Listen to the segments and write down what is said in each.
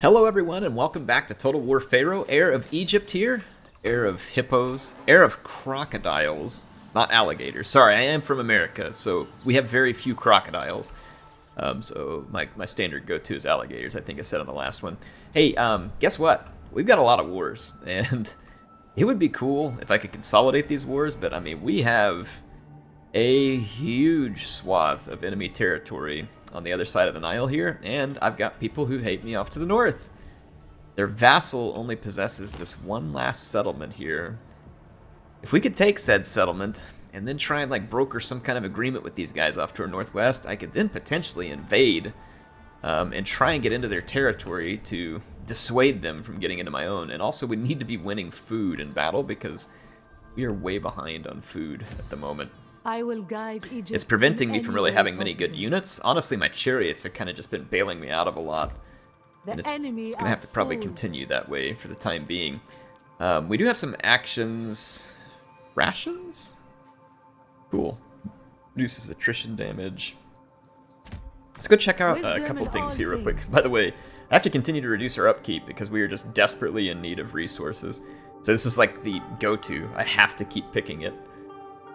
Hello everyone and welcome back to Total War Pharaoh, Heir of Egypt here. Heir of hippos, heir of crocodiles, not alligators. Sorry, I am from America, so we have very few crocodiles. So my standard go-to is alligators, I think I said on the last one. Hey, guess what? We've got a lot of wars, and it would be cool if I could consolidate these wars, but I mean, we have a huge swath of enemy territory on the other side of the Nile here, and I've got people who hate me off to the north. Their vassal only possesses this one last settlement here. If we could take said settlement and then try and like broker some kind of agreement with these guys off to our northwest, I could then potentially invade and try and get into their territory to dissuade them from getting into my own. And also we need to be winning food in battle because we are way behind on food at the moment. I will guide Egypt. It's preventing me from really having many good units. Honestly, my chariots have kind of just been bailing me out of a lot. And it's going to have to probably continue that way for the time being. We do have some actions. Rations? Cool. Reduces attrition damage. Let's go check out a couple things here real quick. By the way, I have to continue to reduce our upkeep because we are just desperately in need of resources. So this is like the go-to. I have to keep picking it.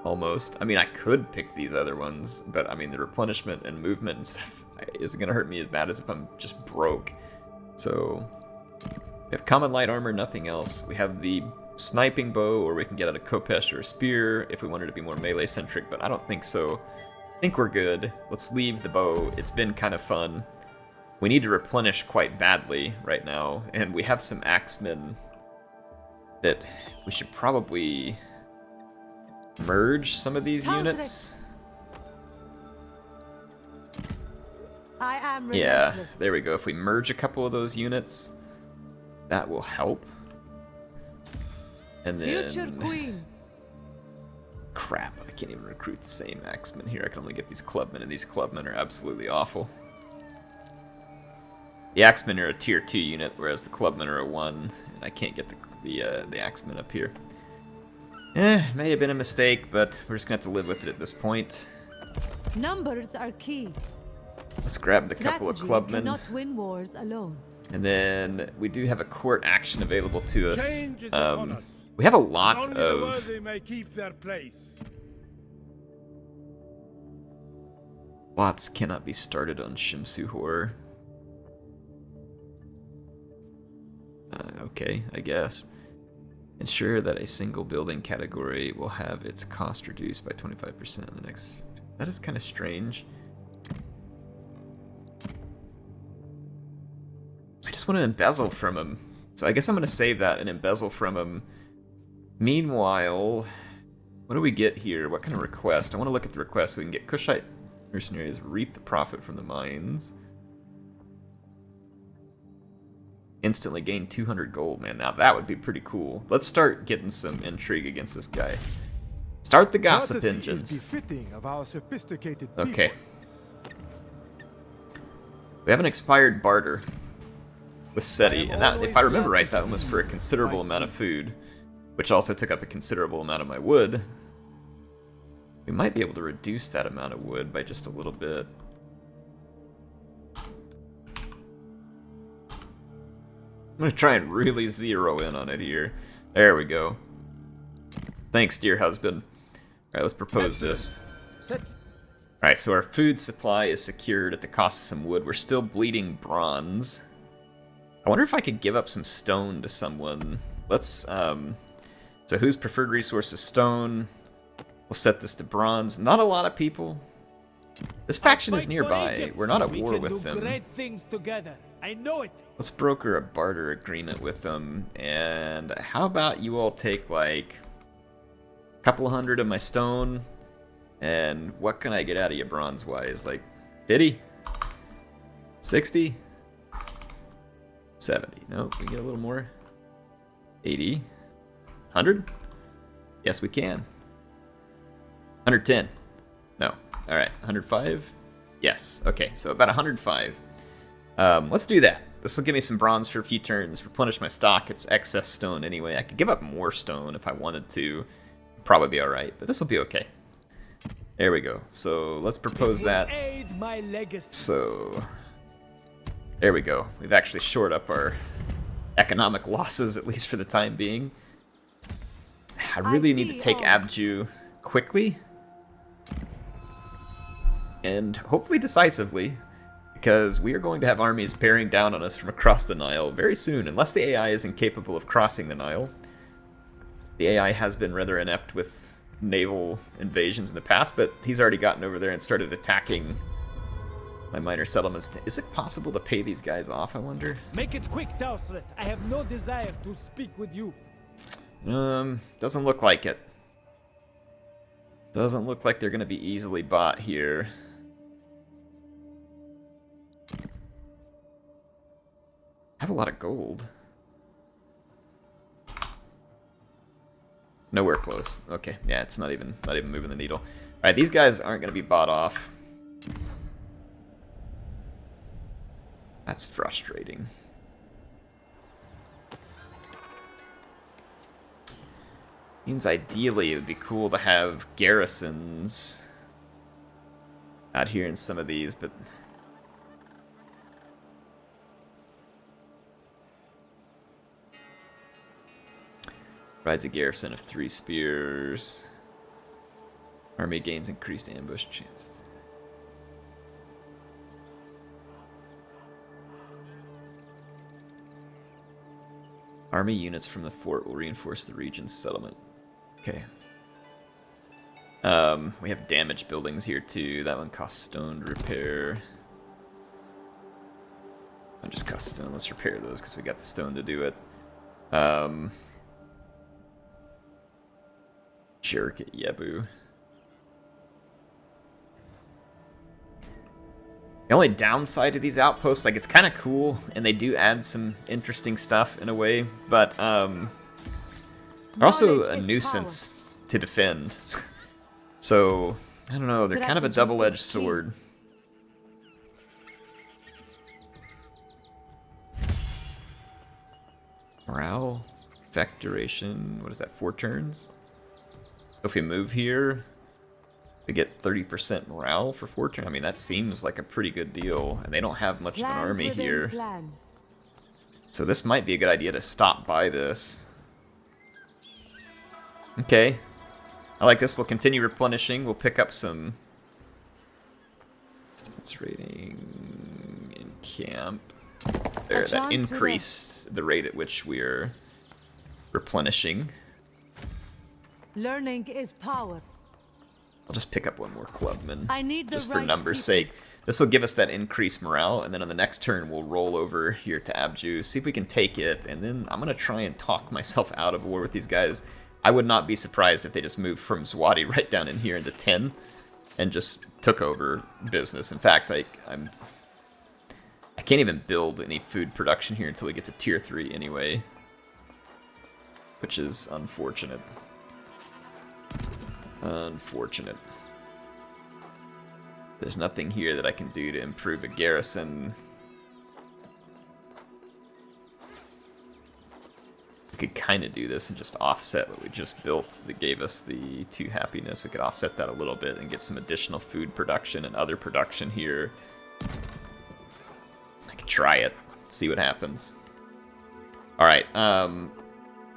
Almost. I mean, I could pick these other ones, but I mean, the replenishment and movement and stuff isn't going to hurt me as bad as if I'm just broke. So, we have common light armor, nothing else. We have the sniping bow, or we can get out a Kopesh or a spear if we wanted to be more melee-centric, but I don't think so. I think we're good. Let's leave the bow. It's been kind of fun. We need to replenish quite badly right now, and we have some axemen that we should probably merge some of these units. I am relentless. Yeah, there we go. If we merge a couple of those units, that will help. And then... Future Queen. Crap, I can't even recruit the same axemen here. I can only get these clubmen, and these clubmen are absolutely awful. The axemen are a tier 2 unit, whereas the clubmen are a 1, and I can't get the axemen up here. May have been a mistake, but we're just gonna have to live with it at this point. Numbers are key. Let's grab the couple of clubmen. Cannot win wars alone. And then we do have a court action available to us. We have a lot of... Lots cannot be started on Shimsuhor. Okay, I guess. Ensure that a single building category will have its cost reduced by 25% in the next... That is kind of strange. I just want to embezzle from him. So I guess I'm going to save that and embezzle from him. Meanwhile, what do we get here? What kind of request? I want to look at the request so we can get Kushite mercenaries, reap the profit from the mines. Instantly gain 200 gold, man. Now that would be pretty cool. Let's start getting some intrigue against this guy. Start the gossip engines. Okay. We have an expired barter with Seti, and that, if I remember right, that one was for a considerable amount of food, which also took up a considerable amount of my wood. We might be able to reduce that amount of wood by just a little bit. I'm gonna try and really zero in on it here. There we go. Thanks, dear husband. Alright, let's propose this. Alright, so our food supply is secured at the cost of some wood. We're still bleeding bronze. I wonder if I could give up some stone to someone. Let's, so whose preferred resource is stone? We'll set this to bronze. Not a lot of people. This faction is nearby. We're not at war with them. Great things together. I know it. Let's broker a barter agreement with them, and how about you all take like a couple hundred of my stone, and what can I get out of you bronze-wise? Like 50? 60? 70? No, we get a little more. 80? 100? Yes, we can. 110? No. All right, 105? Yes. Okay, so about 105. Let's do that. This will give me some bronze for a few turns, replenish my stock. It's excess stone anyway. I could give up more stone if I wanted to. Probably be alright, but this will be okay. There we go. So let's propose that. So There we go. We've actually shored up our economic losses, at least for the time being. I really need to take Abju quickly. And hopefully decisively. Because we are going to have armies bearing down on us from across the Nile very soon, unless the AI is incapable of crossing the Nile. The AI has been rather inept with naval invasions in the past, but he's already gotten over there and started attacking my minor settlements. Is it possible to pay these guys off, I wonder? Make it quick, Tausret. I have no desire to speak with you. Doesn't look like it. Doesn't look like they're going to be easily bought here. I have a lot of gold. Nowhere close. Okay, yeah, it's not even moving the needle. All right, these guys aren't going to be bought off. That's frustrating. Means ideally it would be cool to have garrisons out here in some of these, but provides a garrison of 3 spears. Army gains increased ambush chance. Army units from the fort will reinforce the region's settlement. Okay. We have damaged buildings here too. That one costs stone to repair. I'll just cost stone. Let's repair those because we got the stone to do it. Jerk at Yebu. The only downside to these outposts, like, it's kind of cool, and they do add some interesting stuff in a way, but they're also a nuisance to defend. So, I don't know, they're kind of a double-edged sword. Morale, effect duration, what is that, 4 turns? So if we move here, we get 30% morale for 4 turns. I mean, that seems like a pretty good deal, and they don't have much of an army here. So this might be a good idea to stop by this. Okay. I like this. We'll continue replenishing. We'll pick up some stats rating in camp. There, that increased the rate at which we are replenishing. Learning is power. I'll just pick up one more clubman, I need just for numbers' sake. This will give us that increased morale, and then on the next turn we'll roll over here to Abju, see if we can take it, and then I'm going to try and talk myself out of war with these guys. I would not be surprised if they just moved from Zwadi right down in here into 10 and just took over business. In fact, I can't even build any food production here until we get to tier 3 anyway, which is unfortunate. Unfortunate. There's nothing here that I can do to improve a garrison. We could kind of do this and just offset what we just built that gave us the 2 happiness. We could offset that a little bit and get some additional food production and other production here. I could try it, see what happens. Alright, I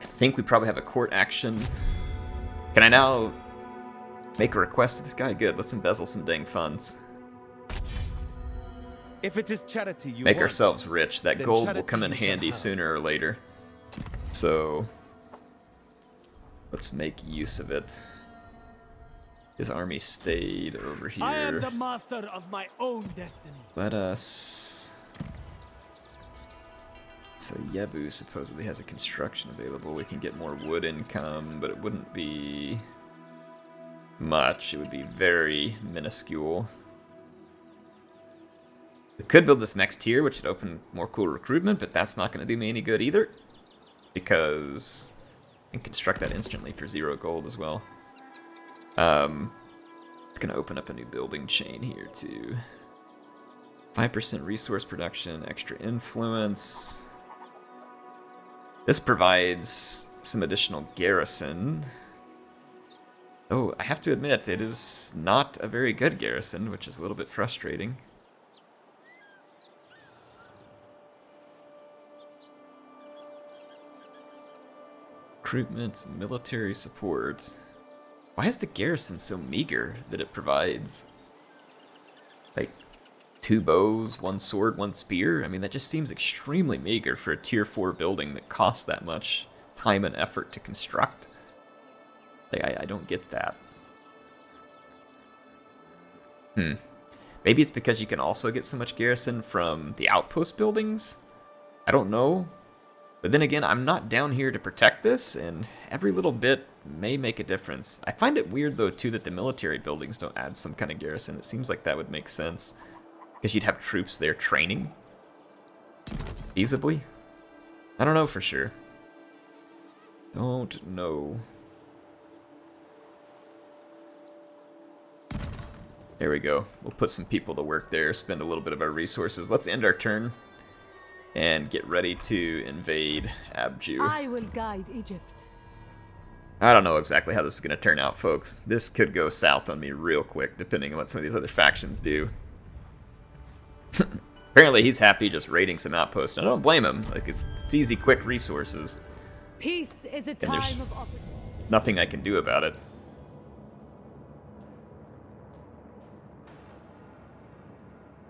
think we probably have a court action. Can I now make a request to this guy? Good, let's embezzle some dang funds. If it is charity you make want, ourselves rich. That gold will come in you shall handy have. sooner or later. So let's make use of it. His army stayed over here. I am the master of my own destiny. Let us... So Yebu supposedly has a construction available. We can get more wood income, but it wouldn't be much. It would be very minuscule. We could build this next tier, which would open more cool recruitment, but that's not going to do me any good either, because I can construct that instantly for 0 gold as well. It's going to open up a new building chain here too. 5% resource production, extra influence. This provides some additional garrison. Oh, I have to admit, it is not a very good garrison, which is a little bit frustrating. recruitment, military support. Why is the garrison so meager that it provides? Like, 2 bows, 1 sword, 1 spear? I mean, that just seems extremely meager for a tier 4 building that costs that much time and effort to construct. Like, I don't get that. Maybe it's because you can also get so much garrison from the outpost buildings? I don't know. But then again, I'm not down here to protect this, and every little bit may make a difference. I find it weird, though, too, that the military buildings don't add some kind of garrison. It seems like that would make sense, because you'd have troops there training. Feasibly? I don't know for sure. Don't know. There we go. We'll put some people to work there, spend a little bit of our resources. Let's end our turn and get ready to invade Abju. I will guide Egypt. I don't know exactly how this is going to turn out, folks. This could go south on me real quick, depending on what some of these other factions do. Apparently he's happy just raiding some outposts. I don't blame him. Like, it's easy, quick resources. Peace is a And there's time of opportunity. nothing I can do about it.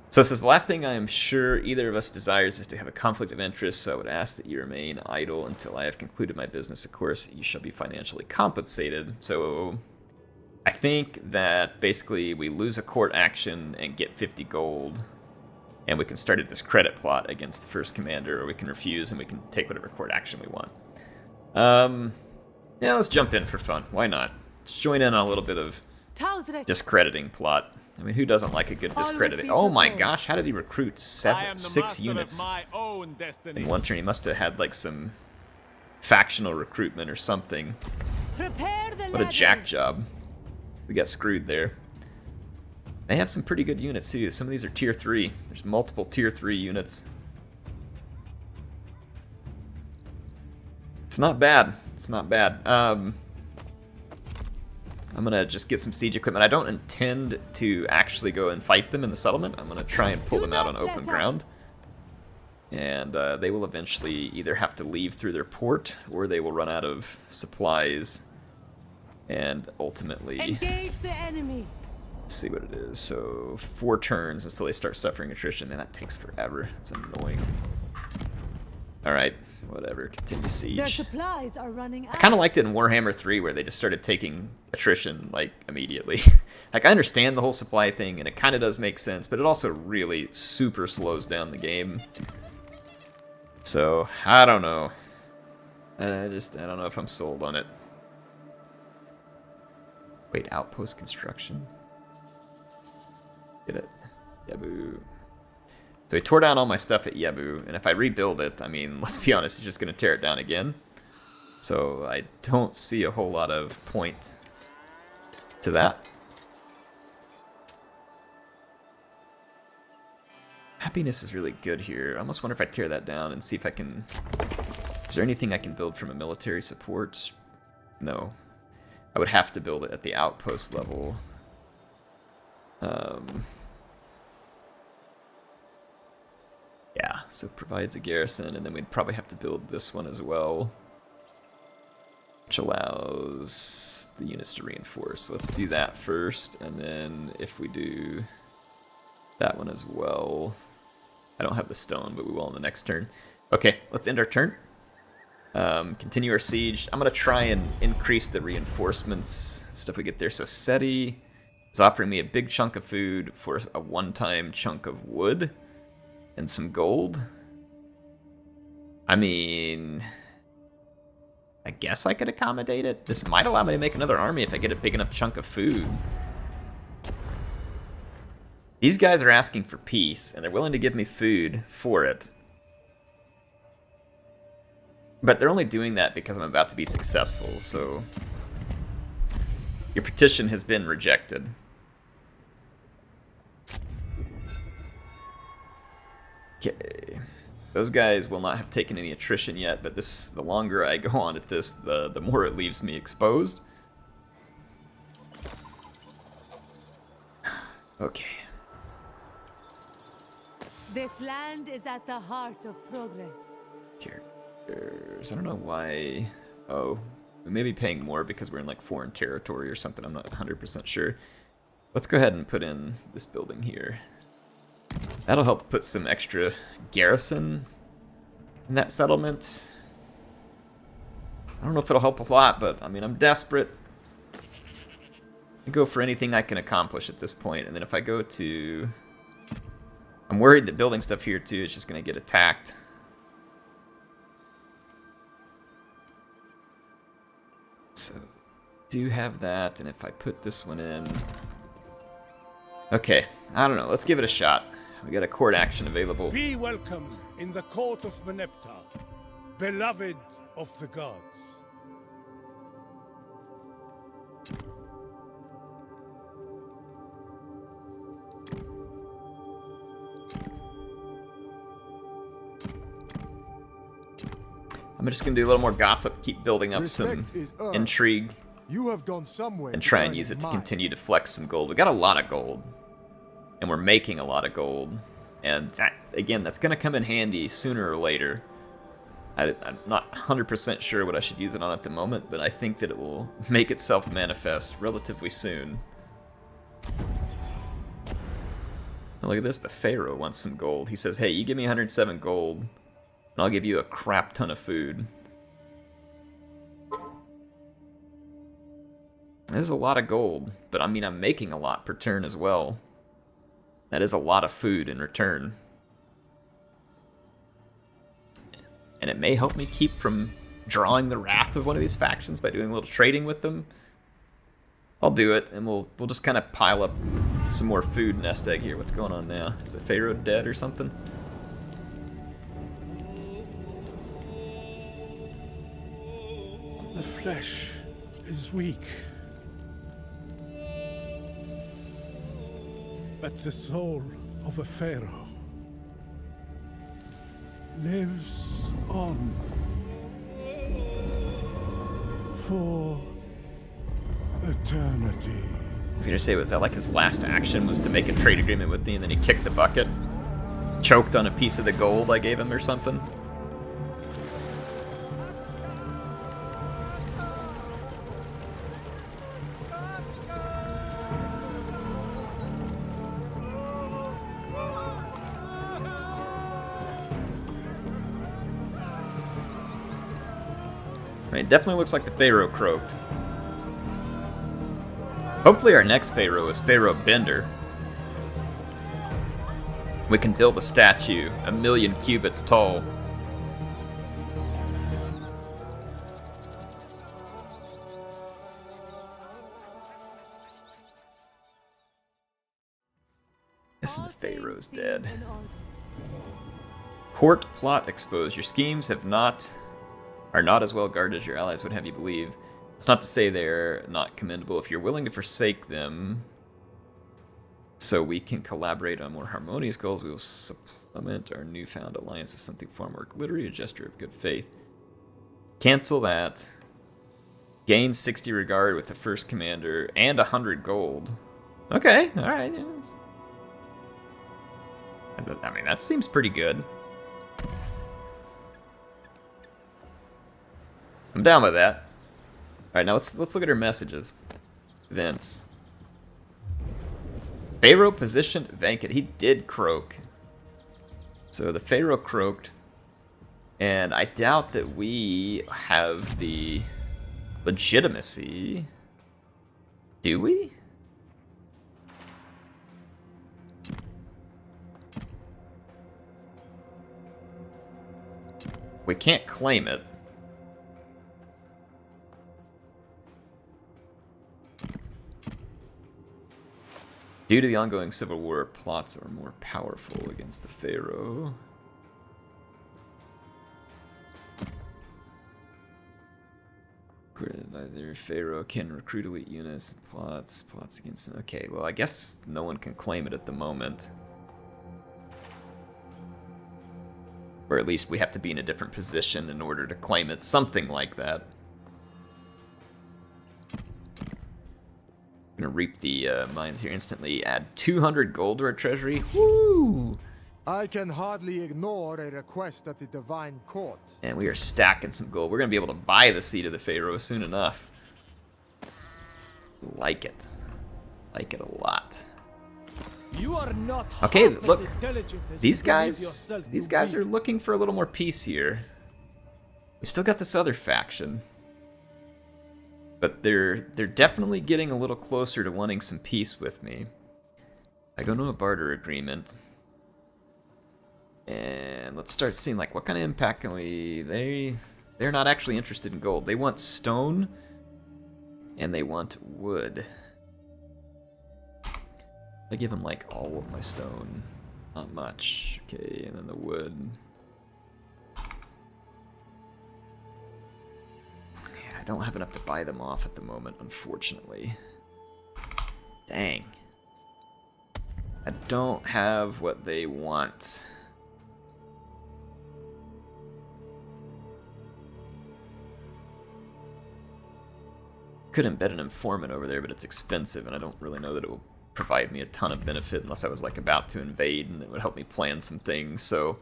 So it says, the last thing I am sure either of us desires is to have a conflict of interest, so I would ask that you remain idle until I have concluded my business. Of course, you shall be financially compensated. So I think that basically we lose a court action and get 50 gold, and we can start a discredit plot against the first commander, or we can refuse and we can take whatever court action we want. Yeah, let's jump in for fun. Why not? Let's join in on a little bit of Tausret. discrediting plot. I mean, who doesn't like a good discrediting? Oh my gosh, how did he recruit 6 units in one turn? He must have had like some factional recruitment or something. Prepare the What a jack ladders. job. We got screwed there. They have some pretty good units too. Some of these are tier 3. There's multiple tier 3 units. It's not bad. It's not bad. I'm gonna just get some siege equipment. I don't intend to actually go and fight them in the settlement. I'm gonna try and pull them out on open ground. And they will eventually either have to leave through their port, or they will run out of supplies. And ultimately... Engage the enemy. Let's see what it is. So 4 turns until they start suffering attrition. Man, that takes forever. It's annoying. Alright, whatever. Continue siege. Their supplies are running out. I kind of liked it in Warhammer 3 where they just started taking attrition, like, immediately. Like, I understand the whole supply thing, and it kind of does make sense, but it also really super slows down the game. So, I don't know. I don't know if I'm sold on it. Wait, outpost construction? Get it. Yabu. So he tore down all my stuff at Yabu, and if I rebuild it, I mean, let's be honest, he's just going to tear it down again. So I don't see a whole lot of point to that. Happiness is really good here. I almost wonder if I tear that down and see if I can... Is there anything I can build from a military support? No. I would have to build it at the outpost level. Yeah, so provides a garrison, and then we'd probably have to build this one as well, which allows the units to reinforce. So let's do that first, and then if we do that one as well, I don't have the stone, but we will on the next turn. Okay, let's end our turn. Continue our siege. I'm going to try and increase the reinforcements, stuff we get there. So SETI is offering me a big chunk of food for a one-time chunk of wood and some gold. I mean, I guess I could accommodate it. This might allow me to make another army if I get a big enough chunk of food. These guys are asking for peace, and they're willing to give me food for it. But they're only doing that because I'm about to be successful, so... Your petition has been rejected. Okay. Those guys will not have taken any attrition yet, but this, the longer I go on at this, the more it leaves me exposed. Okay. This land is at the heart of progress. Characters. I don't know why Oh, we may be paying more because we're in like foreign territory or something. I'm not 100% sure. Let's go ahead and put in this building here. That'll help put some extra garrison in that settlement. I don't know if it'll help a lot, but I mean, I'm desperate. I go for anything I can accomplish at this point, and then if I go to... I'm worried that building stuff here too is just going to get attacked. So, do have that, and if I put this one in... Okay, I don't know, let's give it a shot. We got a court action available. Be welcome in the court of Meneptah, beloved of the gods. I'm just gonna do a little more gossip, keep building up some intrigue, You have gone somewhere and try and use it to continue to flex some gold. We got a lot of gold, and we're making a lot of gold, and that, again, that's gonna come in handy sooner or later. I'm not 100% sure what I should use it on at the moment, but I think that it will make itself manifest relatively soon. Oh, look at this, the Pharaoh wants some gold. He says, hey, you give me 107 gold, and I'll give you a crap ton of food. That is a lot of gold, but I mean, I'm making a lot per turn as well. That is a lot of food in return. And it may help me keep from drawing the wrath of one of these factions by doing a little trading with them. I'll do it, and we'll just kind of pile up some more food nest egg here. What's going on now? Is the Pharaoh dead or something? The flesh is weak, but the soul of a pharaoh lives on for eternity. I was gonna say, was that like his last action was to make a trade agreement with me, and then he kicked the bucket? Choked on a piece of the gold I gave him or something? It definitely looks like the Pharaoh croaked. Hopefully our next Pharaoh is Pharaoh Bender. We can build a statue 1,000,000 cubits tall. Guessing the Pharaoh's dead. Court plot exposed. Your schemes are not as well guarded as your allies would have you believe. It's not to say they're not commendable. If you're willing to forsake them so we can collaborate on more harmonious goals, we will supplement our newfound alliance with something far more glittery, a gesture of good faith. Cancel that. Gain 60 regard with the first commander and 100 gold. Okay, alright. Yes. I mean, that seems pretty good. I'm down with that. Alright, now let's look at her messages. Events. Pharaoh positioned Venkat. He did croak. So the Pharaoh croaked. And I doubt that we have the legitimacy. Do we? We can't claim it. Due to the ongoing civil war, plots are more powerful against the Pharaoh. Advisor Pharaoh can recruit elite units, plots against them. Okay, well, I guess no one can claim it at the moment. Or at least we have to be in a different position in order to claim it. Something like that. Gonna reap the mines here instantly. Add 200 gold to our treasury. Woo! I can hardly ignore a request at the Divine Court. And we are stacking some gold. We're going to be able to buy the Seat of the Pharaoh soon enough. Like it. Like it a lot. You are not Okay, half as look. intelligent as These you believe guys yourself to are be. looking for a little more peace here. We still got this other faction. But they're definitely getting a little closer to wanting some peace with me. I go to a barter agreement. And let's start seeing like what kind of impact can we... They're not actually interested in gold. They want stone and they want wood. I give them like all of my stone. Not much. Okay, and then the wood. Yeah, I don't have enough to buy them off at the moment, unfortunately. Dang. I don't have what they want. Could embed an informant over there, but it's expensive, and I don't really know that it will provide me a ton of benefit unless I was like about to invade, and it would help me plan some things. So,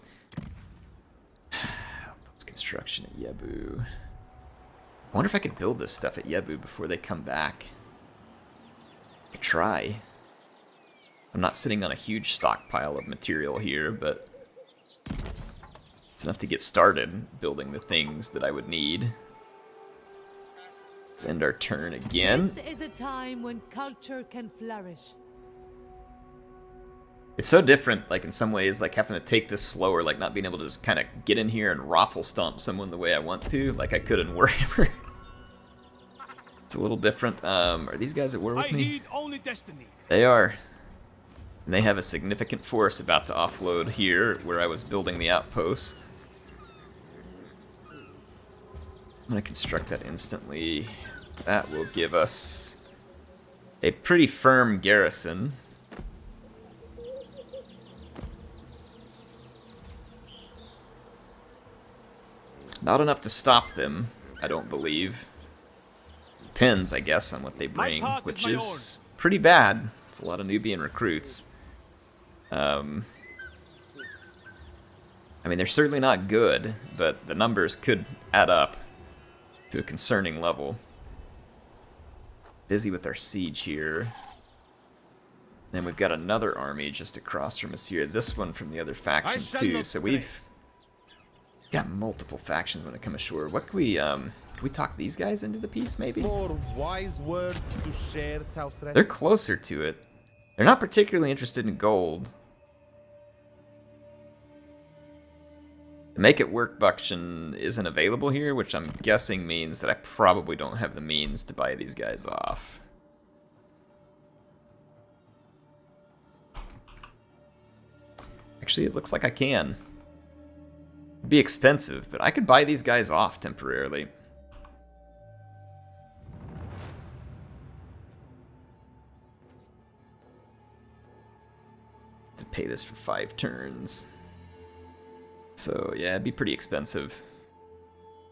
post construction at Yebu. I wonder if I could build this stuff at Yebu before they come back. I could try. I'm not sitting on a huge stockpile of material here, but it's enough to get started building the things that I would need. Let's end our turn again. This is a time when culture can flourish. It's so different, like in some ways, like having to take this slower, like not being able to just kind of get in here and raffle stomp someone the way I want to, like I could in Warhammer. It's a little different. Are these guys at war with I me? heed only destiny. They are. And they have a significant force about to offload here, where I was building the outpost. I'm gonna construct that instantly. That will give us a pretty firm garrison. Not enough to stop them, I don't believe. Depends, I guess, on what they bring, which is pretty bad. It's a lot of Nubian recruits. I mean, they're certainly not good, but the numbers could add up to a concerning level. Busy with our siege here. Then we've got another army just across from us here. This one from the other faction too. So we've got multiple factions when it comes ashore. What can we talk these guys into the peace maybe? More wise words to share, Tausret. They're closer to it. They're not particularly interested in gold. The Make It Work Buction isn't available here, which I'm guessing means that I probably don't have the means to buy these guys off. Actually, it looks like I can. It'd be expensive, but I could buy these guys off temporarily. To pay this for 5 turns. So yeah, it'd be pretty expensive.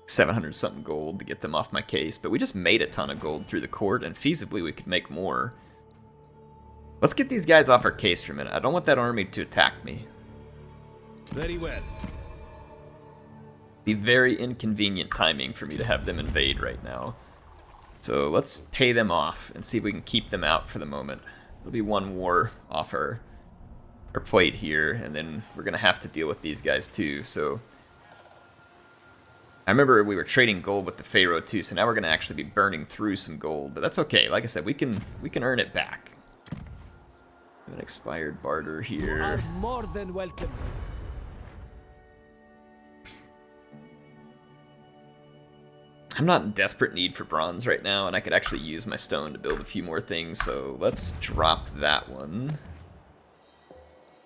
700 something gold to get them off my case, but we just made a ton of gold through the court, and feasibly we could make more. Let's get these guys off our case for a minute. I don't want that army to attack me. Very well. Be very inconvenient timing for me to have them invade right now. So let's pay them off and see if we can keep them out for the moment. There'll be one war off our plate here, and then we're gonna have to deal with these guys too. So I remember we were trading gold with the Pharaoh too, so now we're gonna actually be burning through some gold, but that's okay. Like I said, we can earn it back. An expired barter You here. are more than welcome. I'm not in desperate need for bronze right now, and I could actually use my stone to build a few more things, so let's drop that one.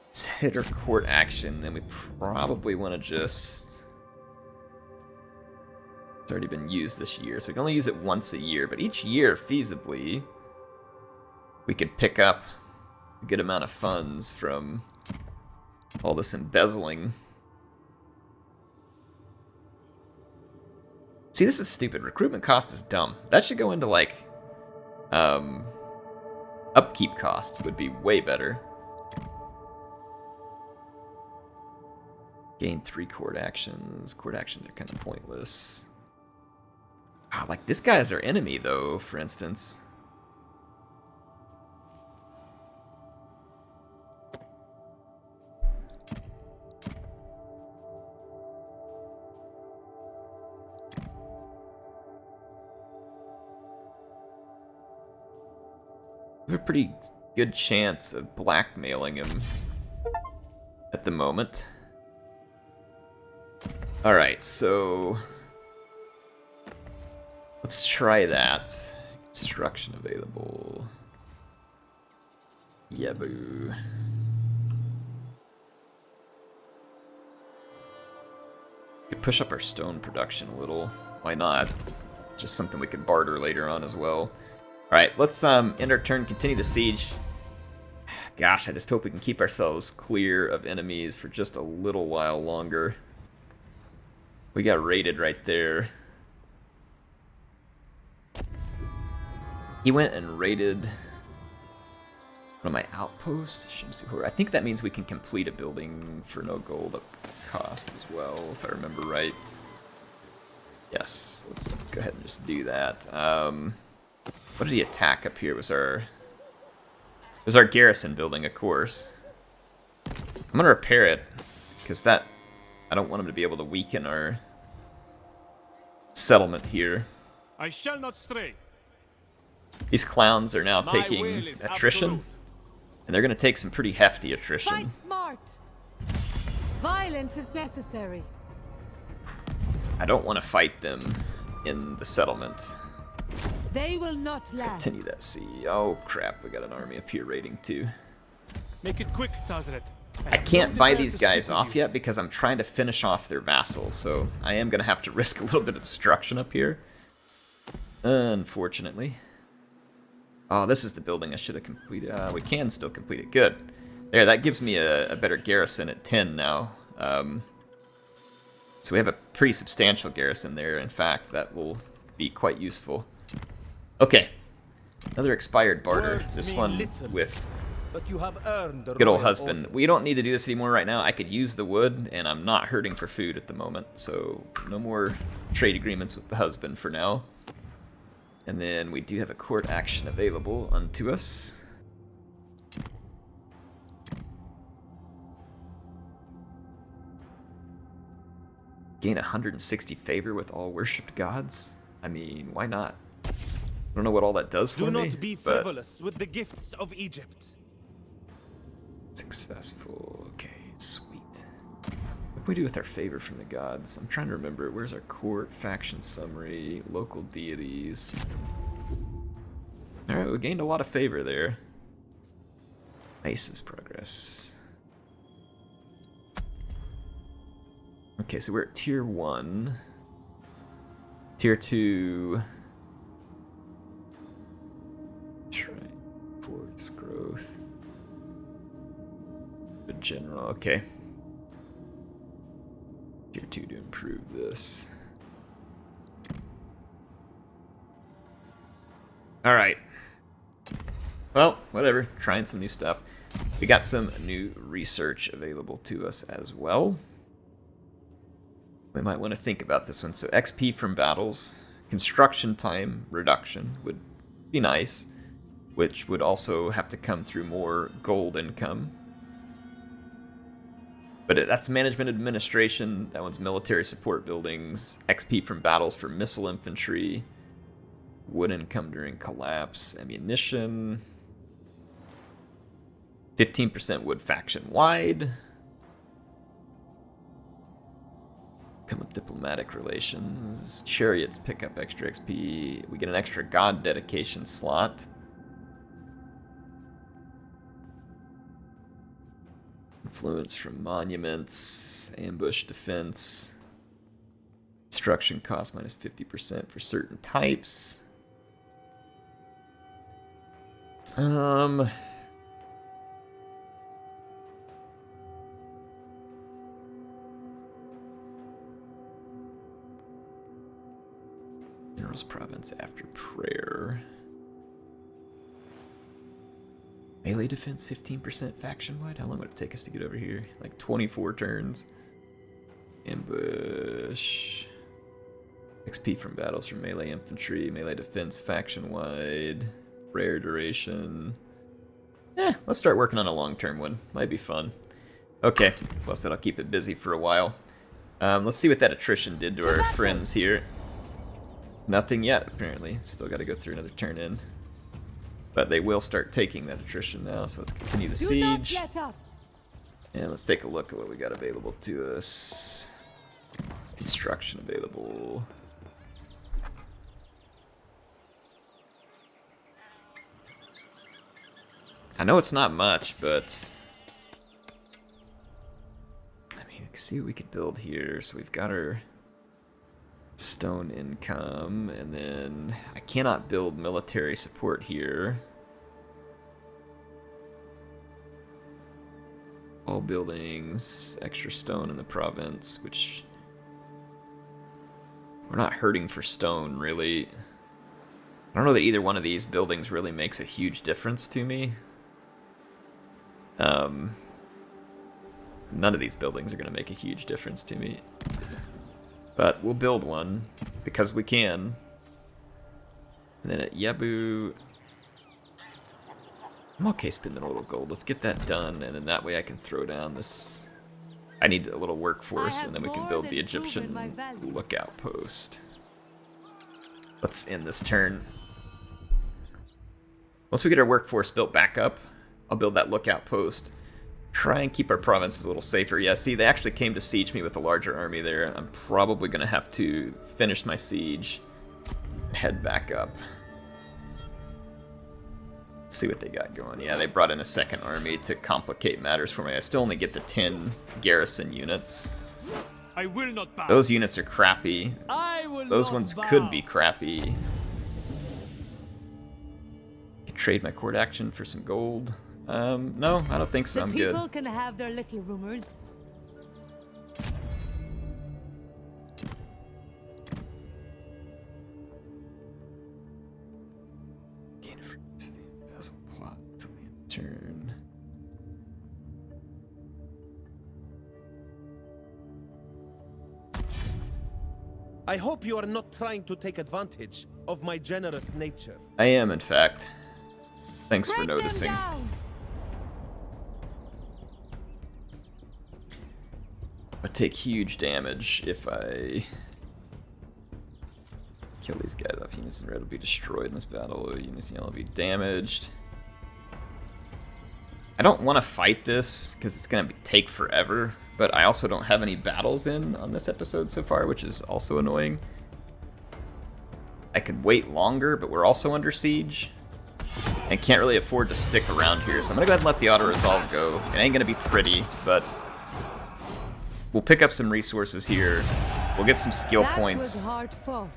Let's hit our court action, then we probably want to just... It's already been used this year, so we can only use it once a year, but each year, feasibly, we could pick up a good amount of funds from all this embezzling. See, this is stupid. Recruitment cost is dumb. That should go into, like, upkeep cost would be way better. Gain 3 court actions. Court actions are kind of pointless. Ah, like, this guy is our enemy, though, for instance. We have a pretty good chance of blackmailing him at the moment. Alright, so let's try that. Construction available. Yeah, boo. Could push up our stone production a little. Why not? Just something we could barter later on as well. Alright, let's end our turn, continue the siege. Gosh, I just hope we can keep ourselves clear of enemies for just a little while longer. We got raided right there. He went and raided one of my outposts. I think that means we can complete a building for no gold cost as well, if I remember right. Yes, let's go ahead and just do that. What did he attack up here? It was our garrison building, of course. I'm gonna repair it, because I don't want him to be able to weaken our settlement here. I shall not stray. These clowns are now My taking will is attrition, absolute. and they're gonna take some pretty hefty attrition. Fight smart. Violence is necessary. I don't want to fight them in the settlement. They will not Let's last. continue that siege. Oh crap, we got an army up here raiding too. Make it quick, Tausret. I can't buy these guys off yet because I'm trying to finish off their vassal, so I am going to have to risk a little bit of destruction up here. Unfortunately. Oh, this is the building I should have completed. We can still complete it. Good. There, that gives me a better garrison at 10 now. So we have a pretty substantial garrison there. In fact, that will be quite useful. Okay. Another expired barter. Words This mean one little, with but you have earned the good old royal husband. order. We don't need to do this anymore right now. I could use the wood, and I'm not hurting for food at the moment. So no more trade agreements with the husband for now. And then we do have a court action available unto us. Gain 160 favor with all worshipped gods? I mean, why not? I don't know what all that does for Do me, not be but frivolous with the gifts of Egypt. successful. Okay, sweet. What can we do with our favor from the gods? I'm trying to remember. Where's our court, faction summary, local deities? Alright, we gained a lot of favor there. Isis progress. Okay, so we're at tier 1. Tier 2. Shrine. Force growth. The general, okay. Tier 2 to improve this. Alright. Well, whatever. Trying some new stuff. We got some new research available to us as well. We might want to think about this one. So XP from battles, construction time reduction would be nice, which would also have to come through more gold income. But that's management administration. That one's military support buildings. XP from battles for missile infantry. Wood income during collapse. Ammunition. 15% wood faction wide. Come with diplomatic relations. Chariots pick up extra XP. We get an extra god dedication slot. Influence from monuments. Ambush defense. Destruction cost minus 50% for certain types. General's province after prayer. Melee defense 15% faction wide. How long would it take us to get over here? Like 24 turns. Ambush. XP from battles from melee infantry, melee defense faction-wide, rare duration. Let's start working on a long-term one. Might be fun. Okay, plus that'll keep it busy for a while. Let's see what that attrition did to our friends here. Nothing yet, apparently. Still got to go through another turn in. But they will start taking that attrition now, so let's continue the siege. And let's take a look at what we got available to us. Construction available. I know it's not much, but I mean, let's see what we could build here. So we've got our stone income, and then I cannot build military support here. All buildings, extra stone in the province, which we're not hurting for stone, really. I don't know that either one of these buildings really makes a huge difference to me. None of these buildings are going to make a huge difference to me. But we'll build one, because we can. And then at Yabu... I'm okay spending a little gold. Let's get that done, and then that way I can throw down this... I need a little workforce, and then we can build the Egyptian lookout post. Let's end this turn. Once we get our workforce built back up, I'll build that lookout post. Try and keep our provinces a little safer. Yeah, see, they actually came to siege me with a larger army there. I'm probably going to have to finish my siege and head back up. Let's see what they got going. Yeah, they brought in a second army to complicate matters for me. I still only get the 10 garrison units. I will not bow. Those units are crappy. Those ones could be crappy. Could trade my court action for some gold. No, I don't think so. I'm good. People can have their little rumors. Gain freeze the embezzle plot till the end turn. I hope you are not trying to take advantage of my generous nature. I am, in fact. Thanks for Break them noticing. down. I take huge damage if I kill these guys off. Units in red will be destroyed in this battle. Units in yellow will be damaged. I don't want to fight this because it's going to take forever, but I also don't have any battles in on this episode so far, which is also annoying. I could wait longer, but we're also under siege. And can't really afford to stick around here, so I'm going to go ahead and let the auto-resolve go. It ain't going to be pretty, but we'll pick up some resources here. We'll get some skill points. Was hard fought.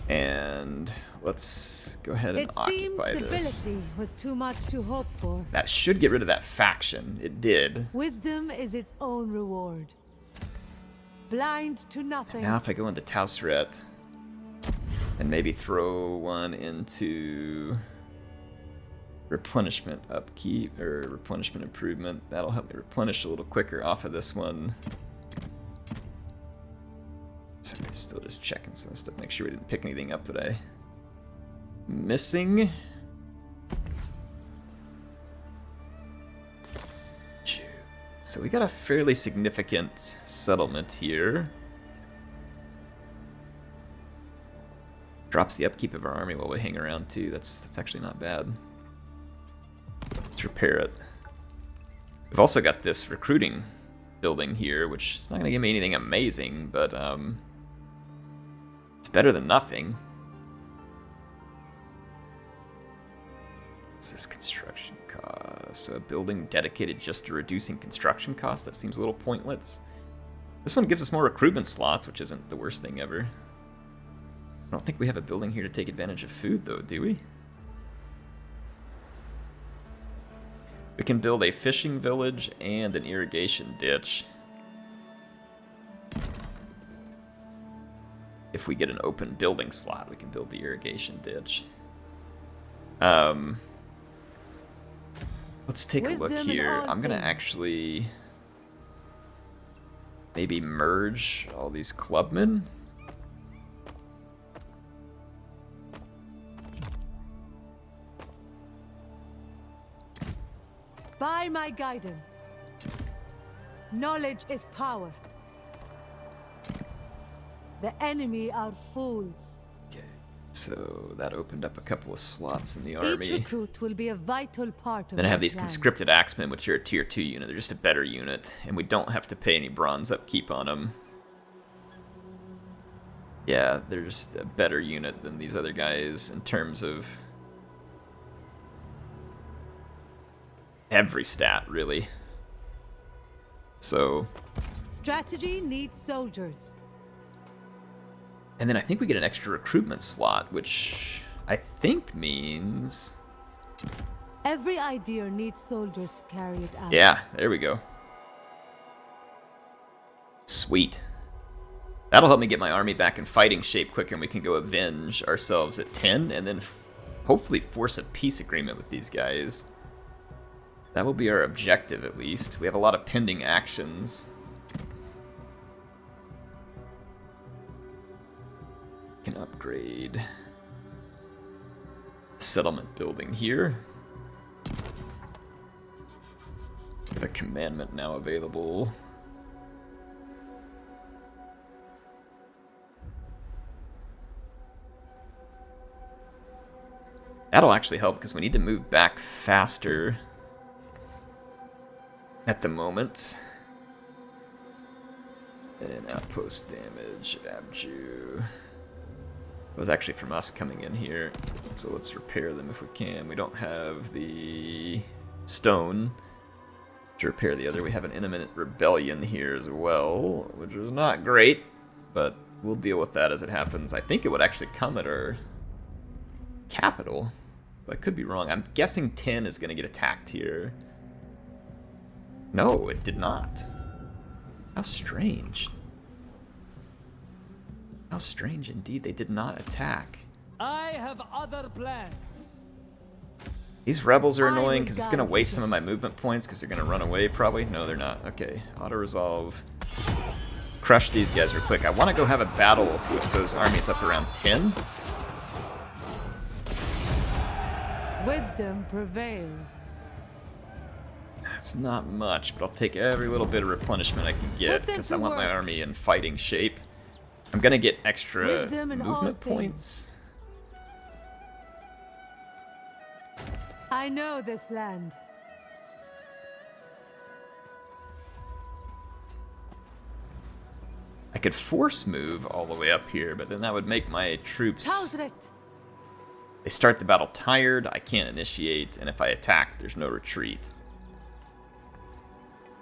And let's go ahead and occupy this. Stability was too much to hope for. That should get rid of that faction. It did. Wisdom is its own reward. Blind to nothing. Now if I go into Tausret and maybe throw one into replenishment upkeep or replenishment improvement, that'll help me replenish a little quicker off of this one. So I'm still just checking some stuff, make sure we didn't pick anything up today. Missing. So we got a fairly significant settlement here. Drops the upkeep of our army while we hang around too. That's actually not bad. Let's repair it. We've also got this recruiting building here, which is not going to give me anything amazing, but it's better than nothing. What's this construction cost? So a building dedicated just to reducing construction costs? That seems a little pointless. This one gives us more recruitment slots, which isn't the worst thing ever. I don't think we have a building here to take advantage of food, though, do we? We can build a fishing village and an irrigation ditch. If we get an open building slot, we can build the irrigation ditch. Let's take a look here. I'm gonna actually maybe merge all these clubmen. By my guidance. Knowledge is power. The enemy are fools. Okay, so that opened up a couple of slots in the army. Each recruit will be a vital part of Then I have our these plans. conscripted axemen, which are a tier 2 unit. They're just a better unit, and we don't have to pay any bronze upkeep on them. Yeah, they're just a better unit than these other guys in terms of every stat, really. So, Strategy needs soldiers. and then I think we get an extra recruitment slot, which I think means... Every idea needs soldiers to carry it out. Yeah, there we go. Sweet. That'll help me get my army back in fighting shape quicker, and we can go avenge ourselves at 10, and then hopefully force a peace agreement with these guys. That will be our objective, at least. We have a lot of pending actions. We can upgrade settlement building here. We have a commandment now available. That'll actually help because we need to move back faster at the moment. And outpost damage, Abju. It was actually from us coming in here, so let's repair them if we can. We don't have the stone to repair the other. We have an imminent rebellion here as well, which is not great, but we'll deal with that as it happens. I think it would actually come at our capital, but I could be wrong. I'm guessing 10 is going to get attacked here. No, it did not. How strange. How strange indeed. They did not attack. I have other plans. These rebels are I annoying will because it's going to guide waste you. some of my movement points because they're going to run away probably. No, they're not. Okay, auto-resolve. Crush these guys real quick. I want to go have a battle with those armies up around 10. Wisdom prevails. That's not much, but I'll take every little bit of replenishment I can get Put them because to I want my work. army in fighting shape. I'm going to get extra Wisdom in all movement things. points. I know this land. I could force move all the way up here, but then that would make my troops... Tausret. They start the battle tired, I can't initiate, and if I attack, there's no retreat.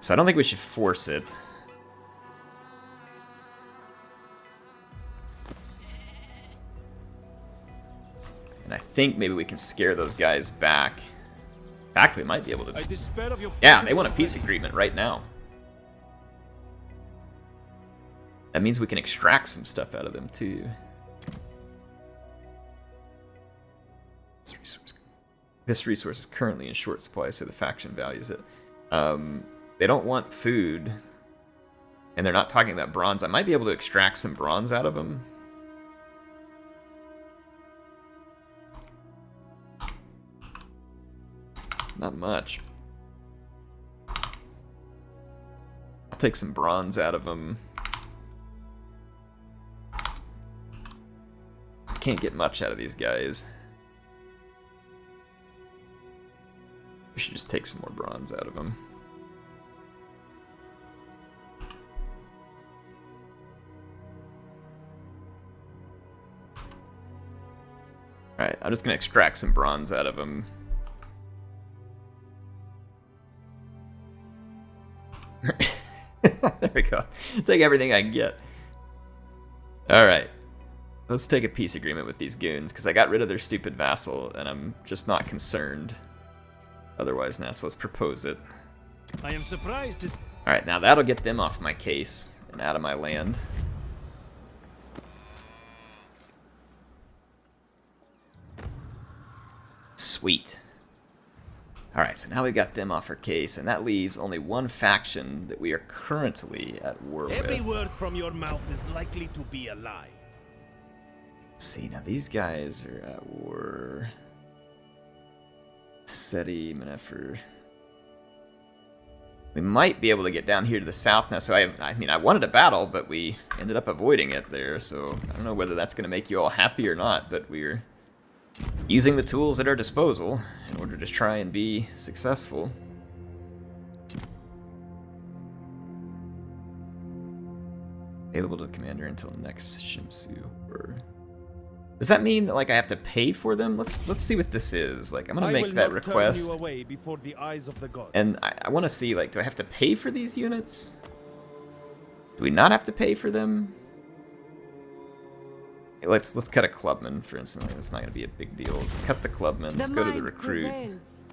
So I don't think we should force it. And I think maybe we can scare those guys back. In fact, we might be able I to... despair of your Yeah, presence they want a in peace my- agreement right now. That means we can extract some stuff out of them, too. This resource is currently in short supply, so the faction values it. They don't want food, and they're not talking about bronze. I might be able to extract some bronze out of them. Not much. I'll take some bronze out of them. I can't get much out of these guys. We should just take some more bronze out of them. Alright, I'm just gonna extract some bronze out of them. There we go. Take everything I can get. Alright. Let's take a peace agreement with these goons, because I got rid of their stupid vassal, and I'm just not concerned. Otherwise, now, so let's propose it. I am surprised this. Alright, now that'll get them off my case and out of my land. Sweet. Alright, so now we got them off our case, and that leaves only one faction that we are currently at war with. Every word from your mouth is likely to be a lie. Let's see, now these guys are at war. Seti, Menefer. We might be able to get down here to the south now, so I mean, I wanted a battle, but we ended up avoiding it there, so I don't know whether that's going to make you all happy or not, but we're using the tools at our disposal in order to try and be successful. Available to the commander until next Shimsu. Or does that mean that like I have to pay for them? Let's see what this is. Like I'm gonna make that request. Turn you away before the eyes of the gods. And I want to see like, do I have to pay for these units? Do we not have to pay for them? Let's cut a clubman, for instance. That's not gonna be a big deal. Let's cut the clubman. Let's go to the recruit. Prevails.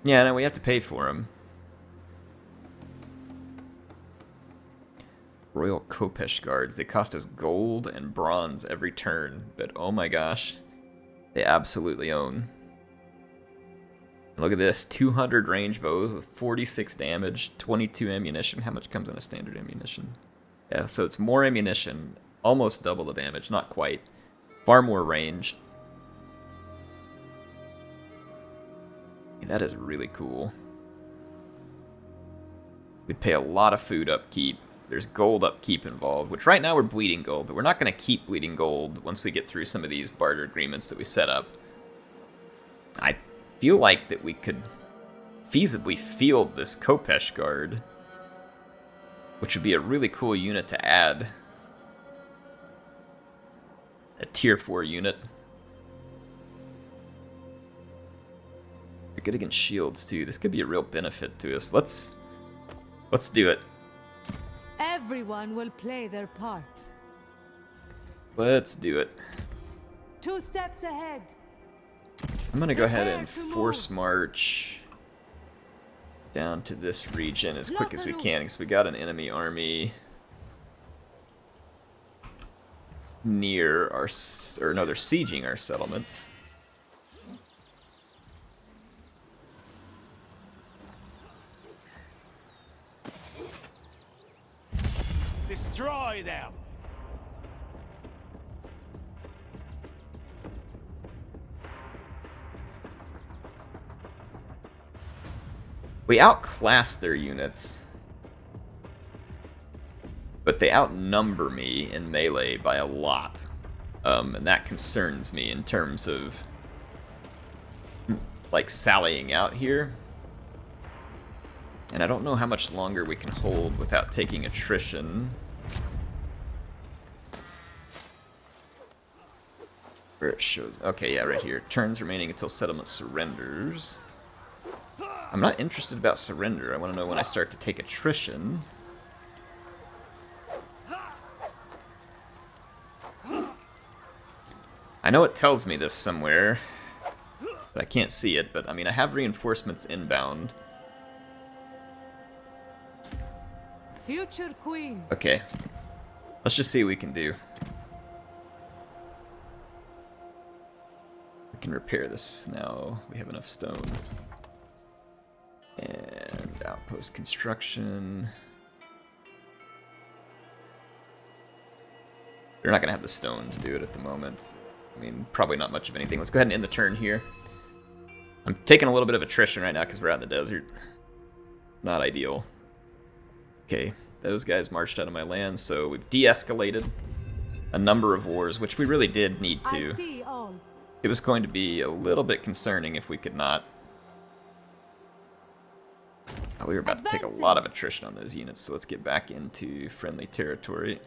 Yeah, no, we have to pay for him. Royal Kopesh guards. They cost us gold and bronze every turn, but oh my gosh, they absolutely own. Look at this: 200 range bows with 46 damage, 22 ammunition. How much comes in a standard ammunition? Yeah, so it's more ammunition. Almost double the damage, not quite. Far more range. That is really cool. We'd pay a lot of food upkeep. There's gold upkeep involved, which right now we're bleeding gold, but we're not going to keep bleeding gold once we get through some of these barter agreements that we set up. I feel like that we could feasibly field this Kopesh guard, which would be a really cool unit to add. A tier 4 unit. We're good against shields too. This could be a real benefit to us. Let's do it. Everyone will play their part. Let's do it. 2 steps ahead. I'm gonna go ahead and force march down to this region as quick as we can, because we got an enemy army near our, or no, they're sieging our settlement. Destroy them! We outclass their units, but they outnumber me in melee by a lot, and that concerns me in terms of like sallying out here. And I don't know how much longer we can hold without taking attrition. Where it shows, okay, yeah, right here. Turns remaining until settlement surrenders. I'm not interested about surrender. I want to know when I start to take attrition. I know it tells me this somewhere, but I can't see it. But I mean, I have reinforcements inbound. Future queen. Okay, let's just see what we can do. We can repair this now. We have enough stone. And outpost construction. They're not going to have the stone to do it at the moment. I mean, probably not much of anything. Let's go ahead and end the turn here. I'm taking a little bit of attrition right now because we're out in the desert. Not ideal. Okay, those guys marched out of my land, so we've de-escalated a number of wars, which we really did need to. I see all. It was going to be a little bit concerning if we could not. Oh, we were about to take a lot of attrition on those units, so let's get back into friendly territory.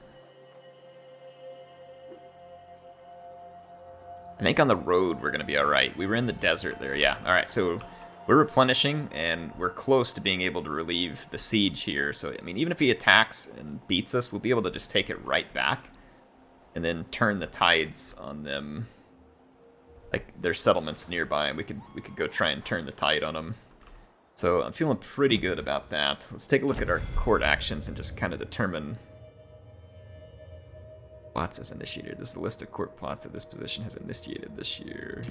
I think on the road we're going to be alright. We were in the desert there, yeah. Alright, so we're replenishing, and we're close to being able to relieve the siege here. So, I mean, even if he attacks and beats us, we'll be able to just take it right back and then turn the tides on them. Like, their settlements nearby, and we could go try and turn the tide on them. So I'm feeling pretty good about that. Let's take a look at our court actions and just kind of determine. Plots as initiated. This is the list of court plots that this position has initiated this year.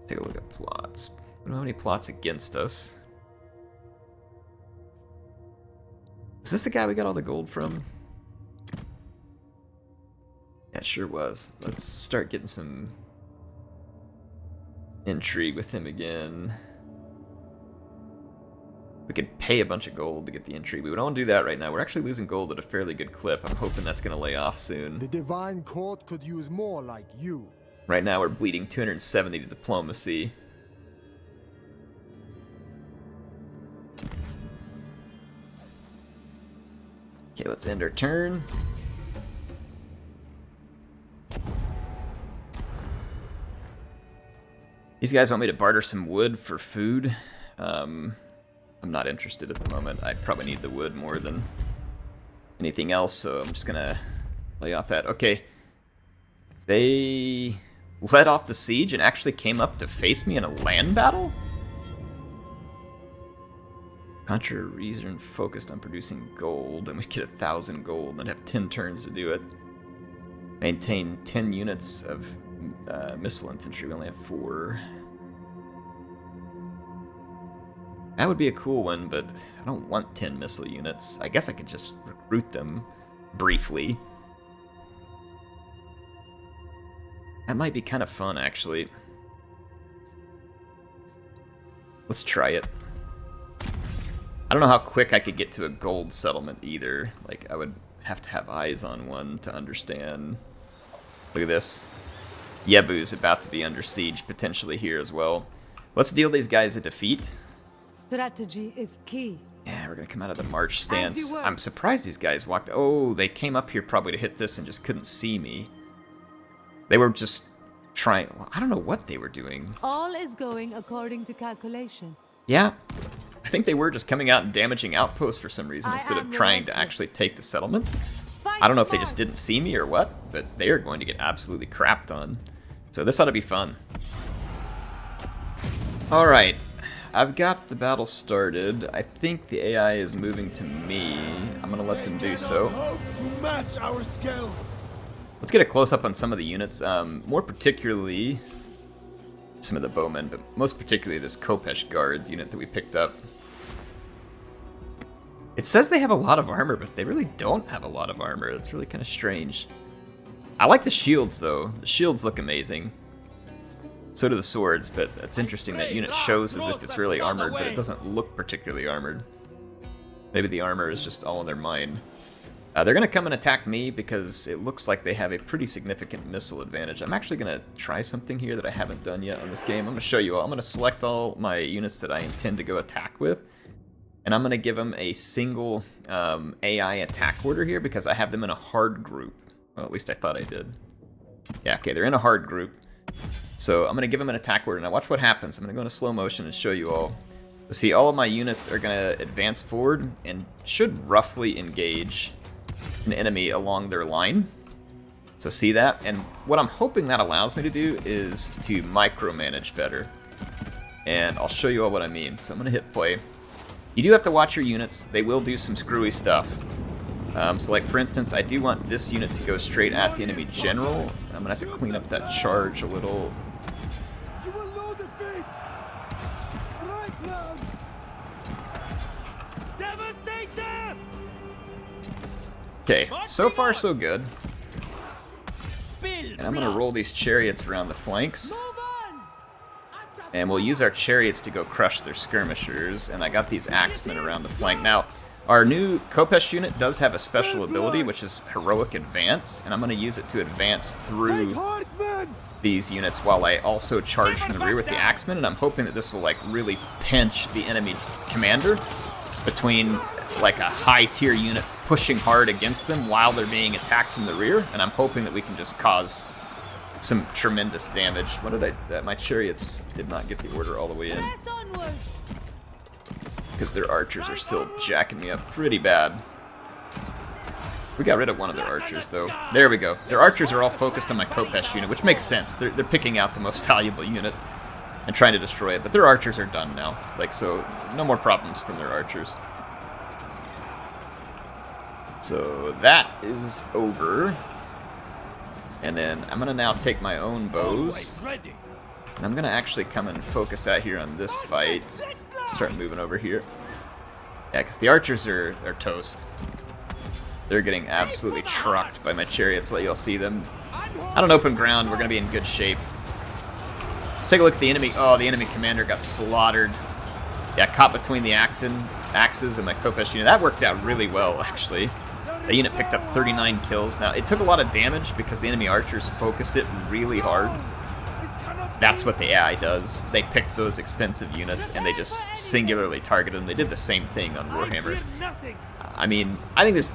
Take a look at plots. We don't have any plots against us. Was this the guy we got all the gold from? Yeah, it sure was. Let's start getting some intrigue with him again. We could pay a bunch of gold to get the intrigue. We don't do that right now. We're actually losing gold at a fairly good clip. I'm hoping that's going to lay off soon. The Divine Court could use more like you. Right now we're bleeding 270 to diplomacy. Okay, let's end our turn. These guys want me to barter some wood for food. I'm not interested at the moment. I probably need the wood more than anything else, so I'm just gonna lay off that. Okay. They led off the siege and actually came up to face me in a land battle? Contra reason focused on producing gold, and we get 1,000 gold and have 10 turns to do it. Maintain 10 units of missile infantry. We only have 4. That would be a cool one, but I don't want 10 missile units. I guess I could just recruit them briefly. That might be kind of fun, actually. Let's try it. I don't know how quick I could get to a gold settlement either. Like, I would have to have eyes on one to understand. Look at this. Yebu's about to be under siege potentially here as well. Let's deal these guys a defeat. Strategy is key. Yeah, we're gonna come out of the march stance. I'm surprised these guys walked. Oh, they came up here probably to hit this and just couldn't see me. They were just trying. Well, I don't know what they were doing. All is going according to calculation. Yeah, I think they were just coming out and damaging outposts for some reason instead of trying to actually take the settlement. I don't know if they just didn't see me or what, but they are going to get absolutely crapped on. So this ought to be fun. Alright, I've got the battle started. I think the AI is moving to me. I'm going to let them do so. Let's get a close-up on some of the units, more particularly some of the bowmen, but most particularly this Khopesh guard unit that we picked up. It says they have a lot of armor, but they really don't have a lot of armor. It's really kind of strange. I like the shields, though. The shields look amazing. So do the swords, but it's interesting that unit shows as if it's really armored, but it doesn't look particularly armored. Maybe the armor is just all in their mind. They're going to come and attack me because it looks like they have a pretty significant missile advantage. I'm actually going to try something here that I haven't done yet on this game. I'm going to show you all. I'm going to select all my units that I intend to go attack with. And I'm going to give them a single AI attack order here because I have them in a hard group. Well, at least I thought I did. Yeah, okay, they're in a hard group. So I'm going to give them an attack order. Now watch what happens. I'm going to go into slow motion and show you all. See, all of my units are going to advance forward and should roughly engage an enemy along their line. So see that? And what I'm hoping that allows me to do is to micromanage better. And I'll show you all what I mean. So I'm going to hit play. You do have to watch your units. They will do some screwy stuff. So like for instance, I do want this unit to go straight at the enemy general. I'm gonna have to clean up that charge a little. You will know defeat. Right now. Devastate them. Okay, so far so good. And I'm gonna roll these chariots around the flanks. And we'll use our chariots to go crush their skirmishers. And I got these axemen around the flank. Now, our new Khopesh unit does have a special ability, which is Heroic Advance. And I'm going to use it to advance through these units while I also charge from the rear with the axemen. And I'm hoping that this will like really pinch the enemy commander between like a high tier unit pushing hard against them while they're being attacked from the rear. And I'm hoping that we can just cause some tremendous damage. What did my chariots did not get the order all the way in. Because their archers are still jacking me up pretty bad. We got rid of one of their archers, though. There we go. Their archers are all focused on my Khopesh unit, which makes sense. They're picking out the most valuable unit and trying to destroy it. But their archers are done now. Like, so no more problems from their archers. So that is over. And then I'm going to now take my own bows. And I'm gonna actually come and focus out here on this fight. Start moving over here. Yeah, because the archers are toast. They're getting absolutely trucked by my chariots. Let y'all see them. Out on open ground, we're gonna be in good shape. Take a look at the enemy. Oh, the enemy commander got slaughtered. Yeah, caught between the axes and my Kopesh unit. That worked out really well, actually. The unit picked up 39 kills. Now, it took a lot of damage because the enemy archers focused it really hard. That's what the AI does. They pick those expensive units and they just singularly target them. They did the same thing on Warhammer. I mean, I think there's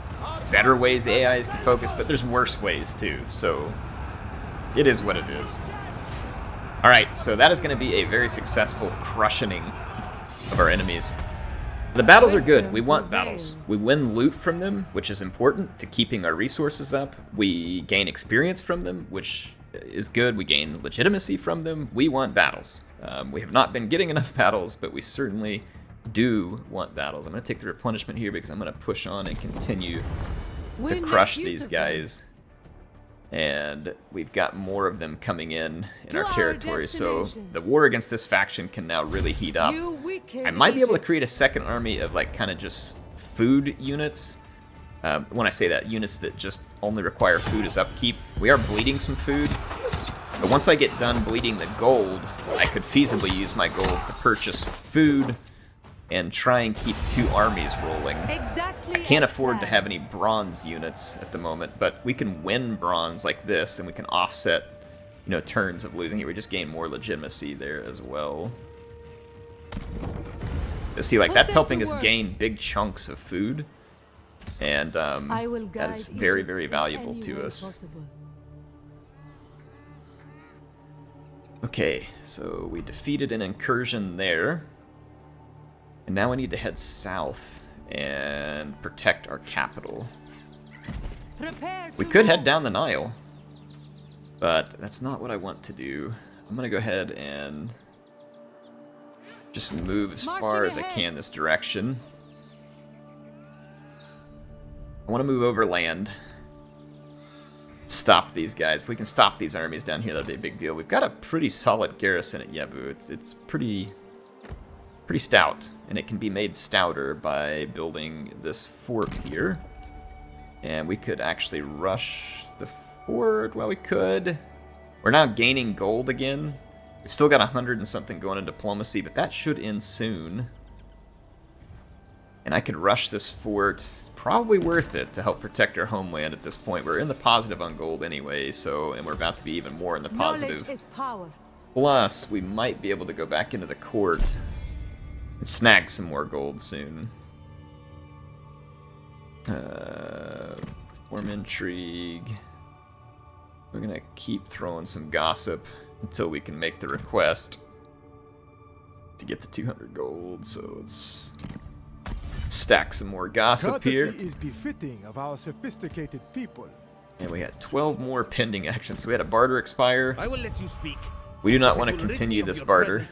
better ways the AIs can focus, but there's worse ways too. So, it is what it is. Alright, so that is going to be a very successful crushing of our enemies. The battles are good. We want battles. We win loot from them, which is important to keeping our resources up. We gain experience from them, which is good. We gain legitimacy from them. We want battles. We have not been getting enough battles, but we certainly do want battles. I'm going to take the replenishment here because I'm going to push on and continue to crush these guys. And we've got more of them coming in our territory, so the war against this faction can now really heat up. I might be able to create a second army of like kind of just food units. When I say that, units that just only require food as upkeep. We are bleeding some food, but once I get done bleeding the gold, I could feasibly use my gold to purchase food and try and keep 2 armies rolling. I can't afford to have any bronze units at the moment, but we can win bronze like this, and we can offset, you know, turns of losing it. We just gain more legitimacy there as well. You see, like, that's helping us gain big chunks of food, and that is very, very valuable to us. Okay, so we defeated an incursion there. And now we need to head south and protect our capital. We could head down the Nile, but that's not what I want to do. I'm going to go ahead and just move as far as I can this direction. I want to move over land. Stop these guys. If we can stop these armies down here, that'd be a big deal. We've got a pretty solid garrison at Yebu. It's pretty stout, and it can be made stouter by building this fort here. And we could actually rush the fort. Well, we could. We're now gaining gold again. We've still got 100 and something going in diplomacy, but that should end soon. And I could rush this fort. It's probably worth it to help protect our homeland at this point. We're in the positive on gold anyway, so, and we're about to be even more in the positive. Plus, we might be able to go back into the court and snag some more gold soon. Form intrigue. We're gonna keep throwing some gossip until we can make the request to get the 200 gold. So let's stack some more gossip here. Courtesy is befitting of our sophisticated people. And we had 12 more pending actions. So we had a barter expire. I will let you speak. We do not want to continue this barter.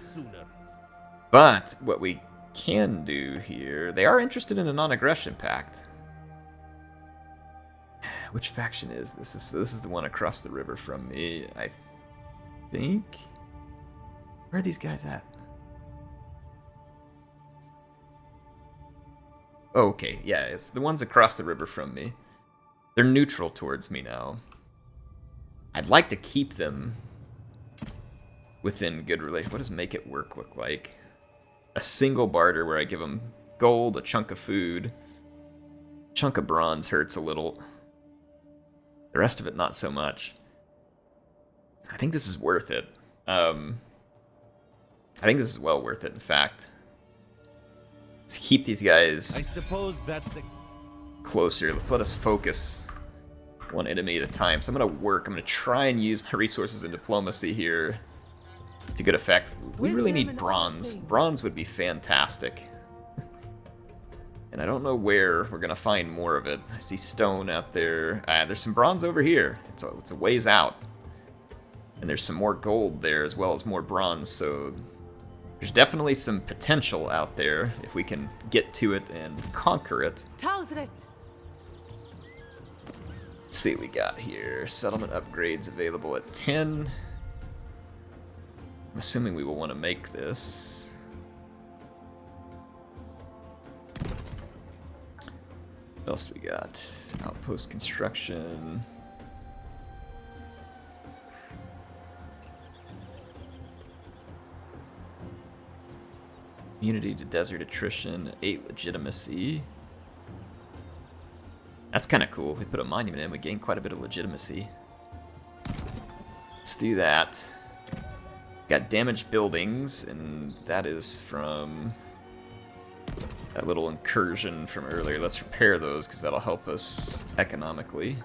But what we can do here, they are interested in a non-aggression pact. Which faction is this? This is the one across the river from me, I think. Where are these guys at? Oh, okay, yeah, it's the ones across the river from me. They're neutral towards me now. I'd like to keep them within good relations. What does make it work look like? A single barter where I give them gold, a chunk of food, a chunk of bronze hurts a little. The rest of it, not so much. I think this is worth it. I think this is well worth it, in fact. Let's keep these guys I suppose that's closer. Let's let us focus one enemy at a time. So I'm going to try and use my resources in diplomacy here to good effect. We really need bronze. Bronze would be fantastic. And I don't know where we're going to find more of it. I see stone out there. There's some bronze over here. It's a ways out. And there's some more gold there as well as more bronze. So there's definitely some potential out there if we can get to it and conquer it. Tausret. Let's see what we got here. Settlement upgrades available at 10. I'm assuming we will want to make this. What else do we got? Outpost construction. Immunity to desert attrition, 8 legitimacy. That's kind of cool. We put a monument in, we gain quite a bit of legitimacy. Let's do that. Got damaged buildings, and that is from that little incursion from earlier. Let's repair those, because that'll help us economically.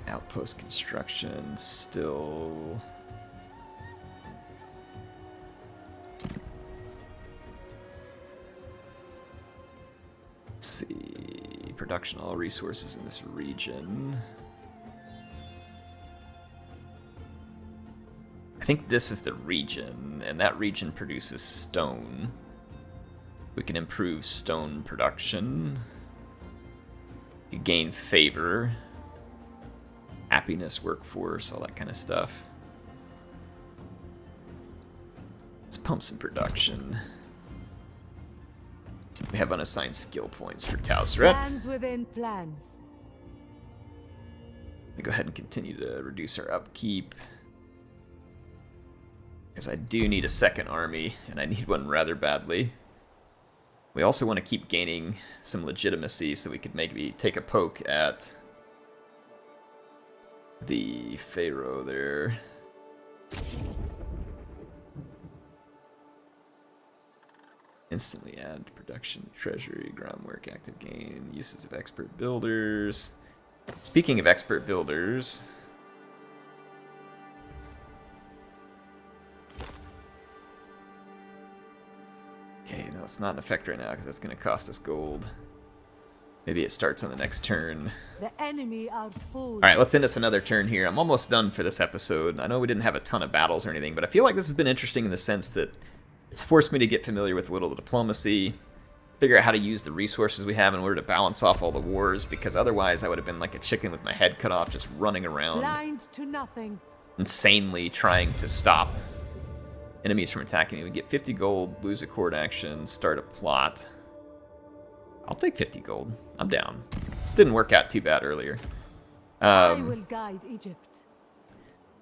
Outpost construction, still... Let's see, production all resources in this region. I think this is the region, and that region produces stone. We can improve stone production. You gain favor, happiness, workforce, all that kind of stuff. Let's pump some production. We have unassigned skill points for Tausret. Plans within plans. We go ahead and continue to reduce our upkeep. Because I do need a second army, and I need one rather badly. We also want to keep gaining some legitimacy so we could maybe take a poke at the Pharaoh there. Instantly add production, treasury, groundwork, active gain, uses of expert builders. Speaking of expert builders, okay, no, it's not in effect right now because that's going to cost us gold. Maybe it starts on the next turn. The enemy are full. Alright, let's end us another turn here. I'm almost done for this episode. I know we didn't have a ton of battles or anything, but I feel like this has been interesting in the sense that it's forced me to get familiar with a little diplomacy, figure out how to use the resources we have in order to balance off all the wars, because otherwise I would have been like a chicken with my head cut off, just running around Blind to nothing. insanely trying to stop enemies from attacking me. We get 50 gold, lose a court action, start a plot. I'll take 50 gold. I'm down. This didn't work out too bad earlier. I will guide Egypt.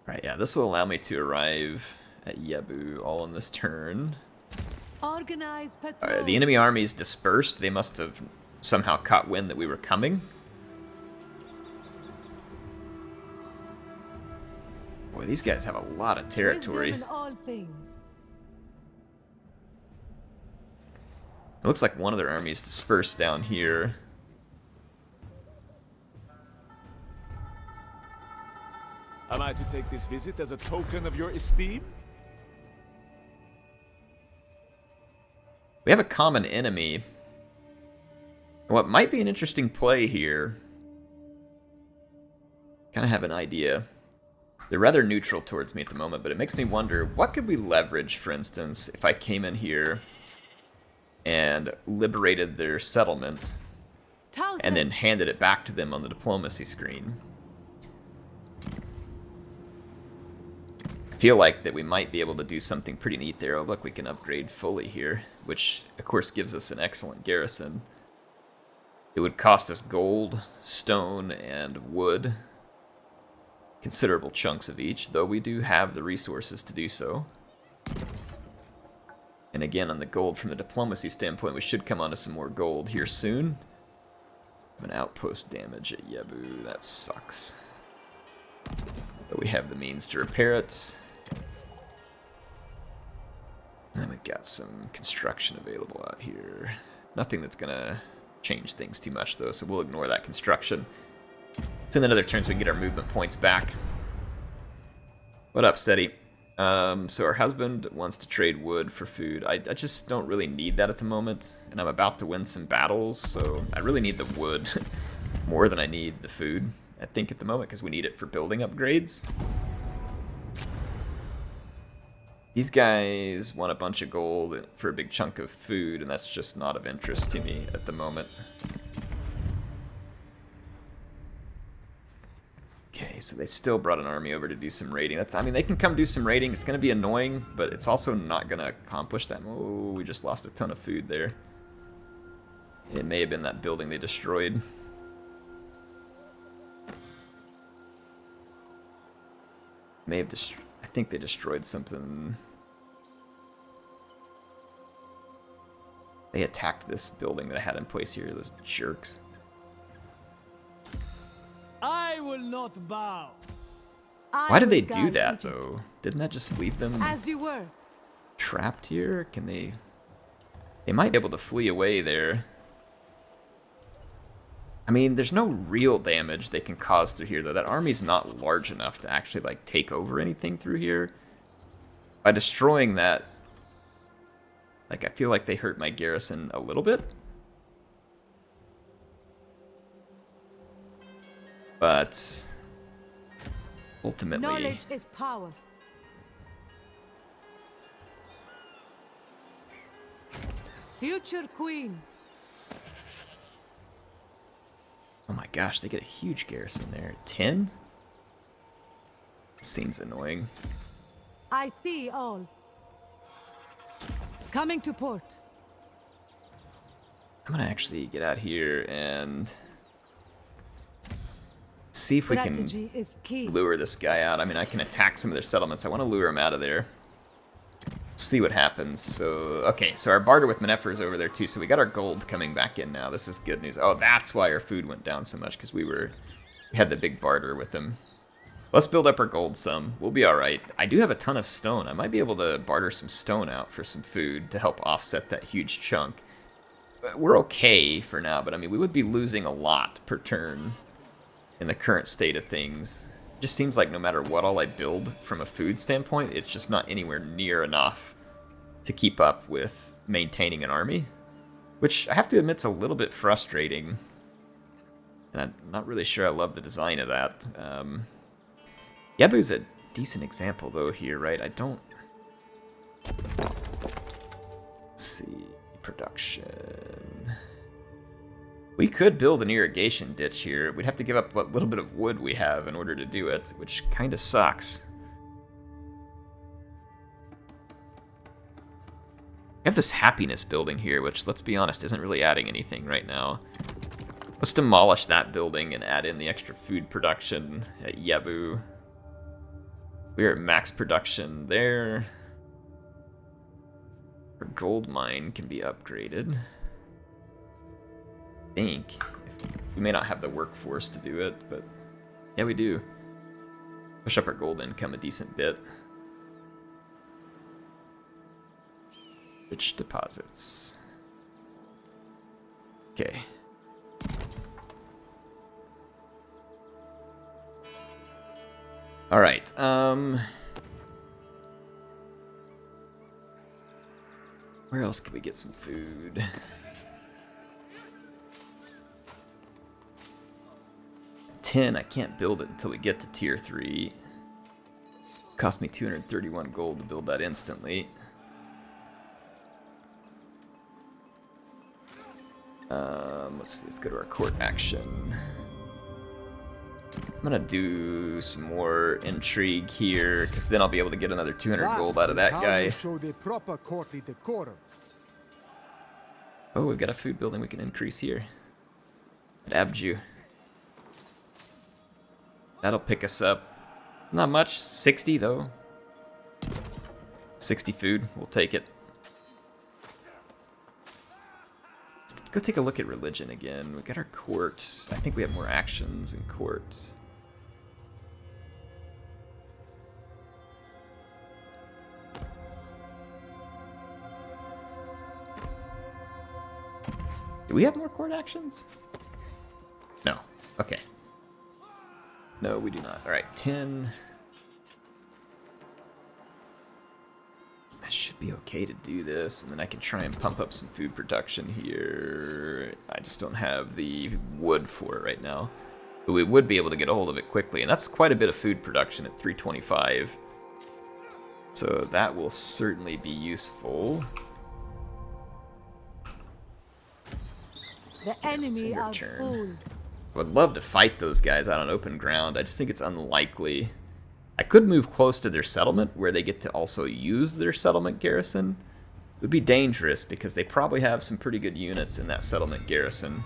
Right, yeah, this will allow me to arrive at Yebu all in this turn. Organize patrol. Alright, the enemy armies dispersed. They must have somehow caught wind that we were coming. Boy, these guys have a lot of territory. Wisdom in all things. It looks like one of their armies dispersed down here. Am I to take this visit as a token of your esteem? We have a common enemy. What might be an interesting play here. Kind of have an idea. They're rather neutral towards me at the moment, but it makes me wonder, what could we leverage, for instance, if I came in here and liberated their settlement Tausret. and then handed it back to them on the diplomacy screen? I feel like that we might be able to do something pretty neat there. Oh, look, we can upgrade fully here, which of course gives us an excellent garrison. It would cost us gold, stone, and wood. Considerable chunks of each, though we do have the resources to do so. And again, on the gold from the diplomacy standpoint, we should come onto some more gold here soon. An outpost damage at Yebu, that sucks. But we have the means to repair it. And then we've got some construction available out here. Nothing that's gonna change things too much though, so we'll ignore that construction. It's in another turn so we can get our movement points back. What up, Seti? So our husband wants to trade wood for food. I just don't really need that at the moment, and I'm about to win some battles, so I really need the wood more than I need the food, I think, at the moment, because we need it for building upgrades. These guys want a bunch of gold for a big chunk of food, and that's just not of interest to me at the moment. Okay, Okay, so they still brought an army over to do some raiding. I mean, they can come do some raiding. It's going to be annoying, but it's also not going to accomplish that. Oh, we just lost a ton of food there. It may have been that building they destroyed. I think they destroyed something. They attacked this building that I had in place here, those jerks. I will not bow. Why did they do that, though? Didn't that just leave them as you were trapped here? Can they... They might be able to flee away there. I mean, there's no real damage they can cause through here, though. That army's not large enough to actually, like, take over anything through here. By destroying that, like, I feel like they hurt my garrison a little bit. But ultimately... Knowledge is power. Future queen. Oh my gosh, they get a huge garrison there. 10? Seems annoying. I see all. Coming to port. I'm gonna actually get out here and see if we can is key. lure this guy out. I mean, I can attack some of their settlements. I want to lure him out of there. See what happens. So, okay, so our barter with Manepher is over there too. So we got our gold coming back in now. This is good news. Oh, that's why our food went down so much, because we had the big barter with them. Let's build up our gold some. We'll be all right. I do have a ton of stone. I might be able to barter some stone out for some food to help offset that huge chunk. But we're okay for now, but I mean, we would be losing a lot per turn in the current state of things. It just seems like no matter what all I build from a food standpoint, it's just not anywhere near enough to keep up with maintaining an army, which I have to admit is a little bit frustrating. And I'm not really sure I love the design of that. Yabu's a decent example though here, right? I don't... Let's see, production... We could build an irrigation ditch here. We'd have to give up what little bit of wood we have in order to do it, which kind of sucks. We have this happiness building here, which, let's be honest, isn't really adding anything right now. Let's demolish that building and add in the extra food production at Yabu. We're at max production there. Our gold mine can be upgraded. I think. We may not have the workforce to do it, but yeah, we do. Push up our gold income a decent bit. Rich deposits. Okay. All right. Where else can we get some food? I can't build it until we get to tier 3. Cost me 231 gold to build that instantly. Let's go to our court action. I'm gonna do some more intrigue here, because then I'll be able to get another 200 gold out of that guy. Oh, we've got a food building we can increase here at Abju. That'll pick us up. Not much. 60, though. 60 food. We'll take it. Let's go take a look at religion again. We got our court. I think we have more actions in court. Do we have more court actions? No. Okay. No, we do not. Alright, 10. I should be okay to do this, and then I can try and pump up some food production here. I just don't have the wood for it right now. But we would be able to get a hold of it quickly, and that's quite a bit of food production at 325. So that will certainly be useful. The enemy are fools. I would love to fight those guys out on open ground. I just think it's unlikely. I could move close to their settlement where they get to also use their settlement garrison. It would be dangerous because they probably have some pretty good units in that settlement garrison.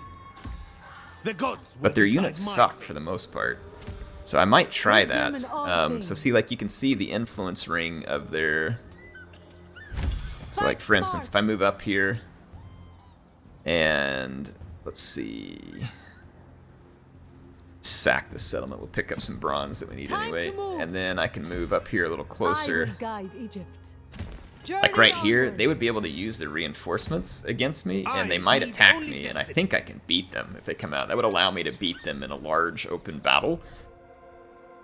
The gods But their units suck for the most part. So I might try that. So see, like, you can see the influence ring of their... So like, for instance, if I move up here and let's see, sack this settlement, we'll pick up some bronze that we need anyway, and then I can move up here a little closer. Like right here, they would be able to use their reinforcements against me, and they might attack me, and I think I can beat them if they come out. That would allow me to beat them in a large open battle.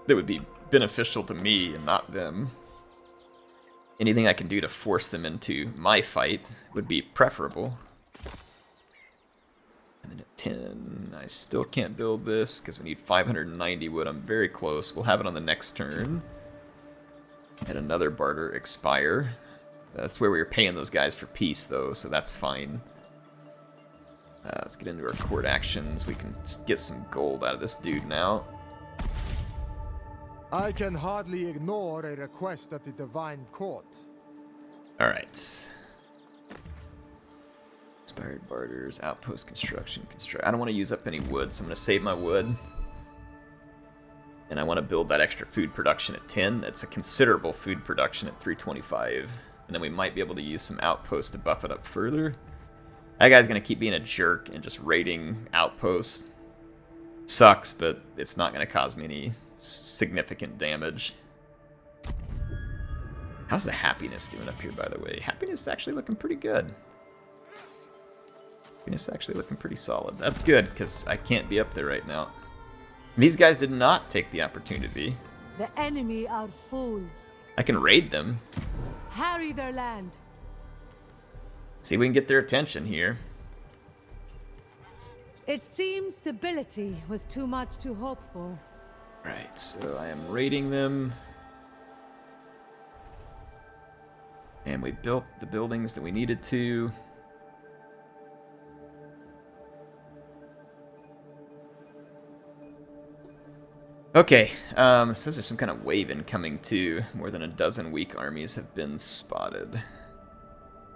That would be beneficial to me and not them. Anything I can do to force them into my fight would be preferable. And then at 10, I still can't build this because we need 590 wood. I'm very close. We'll have it on the next turn. And another barter expire. That's where we were paying those guys for peace, though, so that's fine. Let's get into our court actions. We can get some gold out of this dude now. I can hardly ignore a request at the Divine Court. Alright. Inspired barters, outpost construction, I don't want to use up any wood, so I'm going to save my wood. And I want to build that extra food production at 10. That's a considerable food production at 325. And then we might be able to use some outposts to buff it up further. That guy's going to keep being a jerk and just raiding outposts. Sucks, but it's not going to cause me any significant damage. How's the happiness doing up here, by the way? Happiness is actually looking pretty good. Happiness is actually looking pretty solid. That's good, because I can't be up there right now. These guys did not take the opportunity. The enemy are fools. I can raid them. Harry their land. See if we can get their attention here. It seems stability was too much to hope for. Right, so I am raiding them. And we built the buildings that we needed to. Okay, it says there's some kind of wave incoming too. More than a dozen weak armies have been spotted.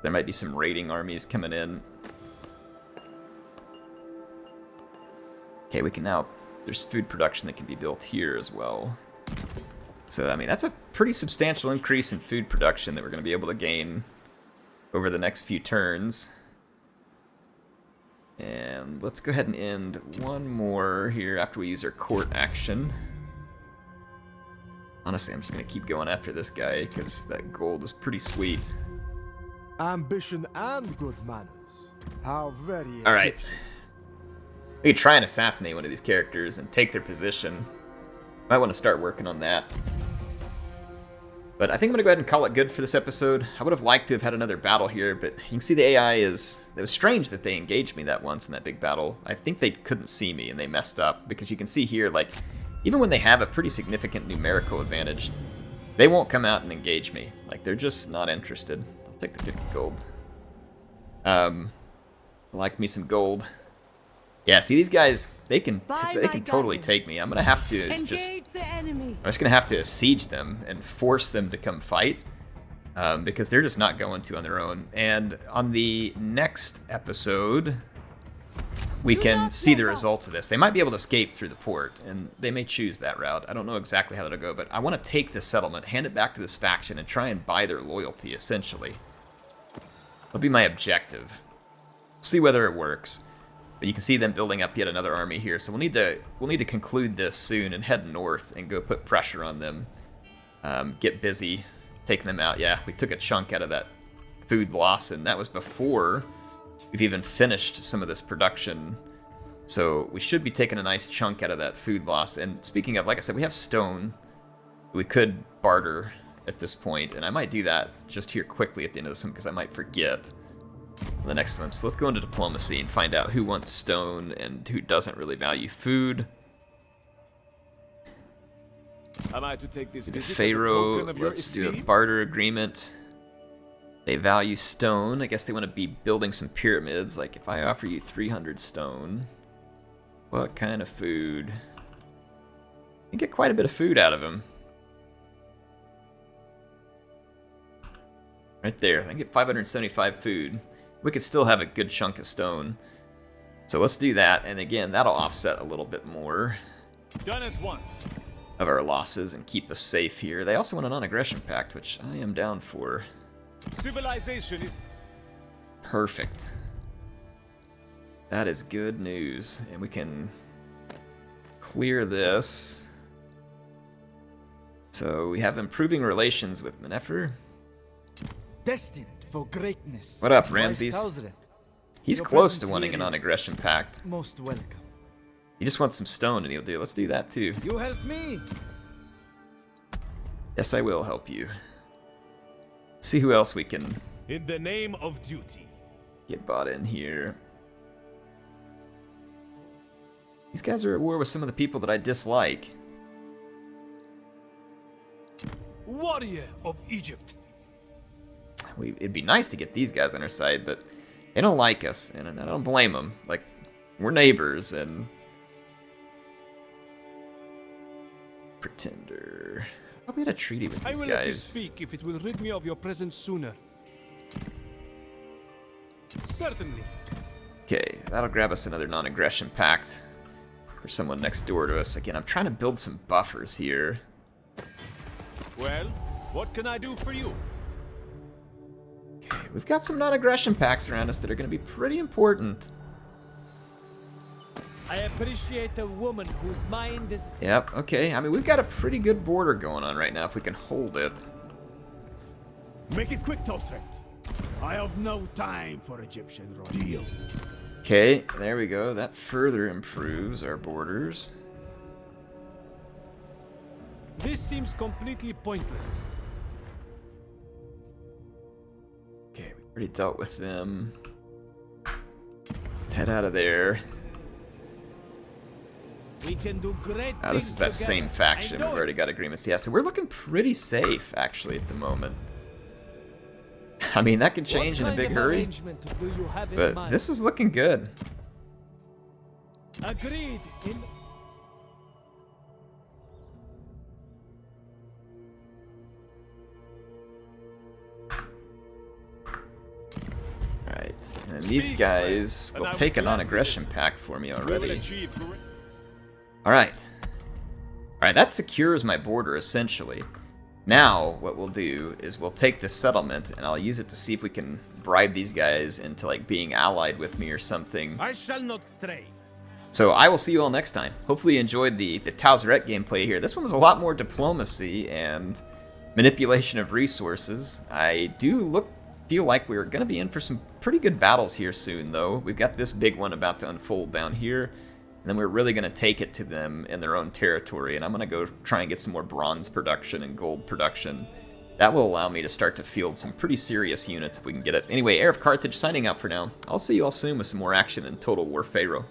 There might be some raiding armies coming in. Okay, we can now... There's food production that can be built here as well. So, I mean, that's a pretty substantial increase in food production that we're going to be able to gain over the next few turns. And let's go ahead and end one more here after we use our court action. Honestly, I'm just going to keep going after this guy because that gold is pretty sweet. Ambition and good manners. How very All right. Egyptian. We could try and assassinate one of these characters and take their position. Might want to start working on that. But I think I'm going to go ahead and call it good for this episode. I would have liked to have had another battle here, but you can see the AI is... It was strange that they engaged me that once in that big battle. I think they couldn't see me and they messed up, because you can see here, like, even when they have a pretty significant numerical advantage, they won't come out and engage me. Like, they're just not interested. I'll take the 50 gold. Like me some gold. Yeah, see these guys, they can totally take me. I'm gonna have to I'm just gonna have to siege them and force them to come fight, because they're just not going to on their own. And on the next episode, we can see the results of this. They might be able to escape through the port, and they may choose that route. I don't know exactly how that'll go, but I want to take this settlement, hand it back to this faction, and try and buy their loyalty, essentially. That'll be my objective. See whether it works. But you can see them building up yet another army here, so we'll need to conclude this soon and head north and go put pressure on them. Get busy taking them out. Yeah, we took a chunk out of that food loss, and that was before we've even finished some of this production. So we should be taking a nice chunk out of that food loss. And speaking of, like I said, we have stone. We could barter at this point, and I might do that just here quickly at the end of this one because I might forget the next one. So let's go into diplomacy and find out who wants stone and who doesn't really value food. Am I to take this visit Pharaoh, as a token of your let's do a esteem? barter agreement. They value stone. I guess they want to be building some pyramids. Like if I offer you 300 stone, What kind of food? You get quite a bit of food out of him. Right there, I can get 575 food. We could still have a good chunk of stone. So let's do that, and again, that'll offset a little bit more Done at once. of our losses and keep us safe here. They also want a non-aggression pact, which I am down for. Civilization is... Perfect. That is good news, and we can clear this. So we have improving relations with Menefer. Destined for greatness. What up, Wise Ramses? Tausret. He's Your close to presence wanting here a is non-aggression pact. Most welcome. He just wants some stone, and he'll do. Let's do that too. You help me. Yes, I will help you. Let's see who else we can In the name of duty. get bought in here. These guys are at war with some of the people that I dislike. Warrior of Egypt. It'd be nice to get these guys on our side, but they don't like us, and I don't blame them. Like, we're neighbors, and... Pretender... Oh, we had a treaty with I these will let you guys. speak if it will rid me of your presence sooner. Certainly. Okay, that'll grab us another non-aggression pact for someone next door to us. Again, I'm trying to build some buffers here. Well, what can I do for you? Okay, we've got some non-aggression pacts around us that are going to be pretty important. I appreciate a woman whose mind is... Yep, okay. I mean, we've got a pretty good border going on right now if we can hold it. Make it quick, Tausret. I have no time for Egyptian royal. Deal. Okay, there we go. That further improves our borders. This seems completely pointless. Okay, we already dealt with them. Let's head out of there. We can do great This things is that same together. faction. I We've know already got agreements. Yeah, so we're looking pretty safe, actually, at the moment. I mean, that can change in a big hurry, but this is looking good. Agreed. Alright, and these guys will take a non-aggression pact for me We will already. achieve great... Alright. Alright, that secures my border, essentially. Now, what we'll do is we'll take this settlement, and I'll use it to see if we can bribe these guys into, like, being allied with me or something. I shall not stray. So I will see you all next time. Hopefully you enjoyed the Tausret gameplay here. This one was a lot more diplomacy and manipulation of resources. I do feel like we're going to be in for some pretty good battles here soon, though. We've got this big one about to unfold down here, and then we're really going to take it to them in their own territory, and I'm going to go try and get some more bronze production and gold production. That will allow me to start to field some pretty serious units if we can get it. Anyway, HeirofCarthage signing out for now. I'll see you all soon with some more action in Total War Pharaoh.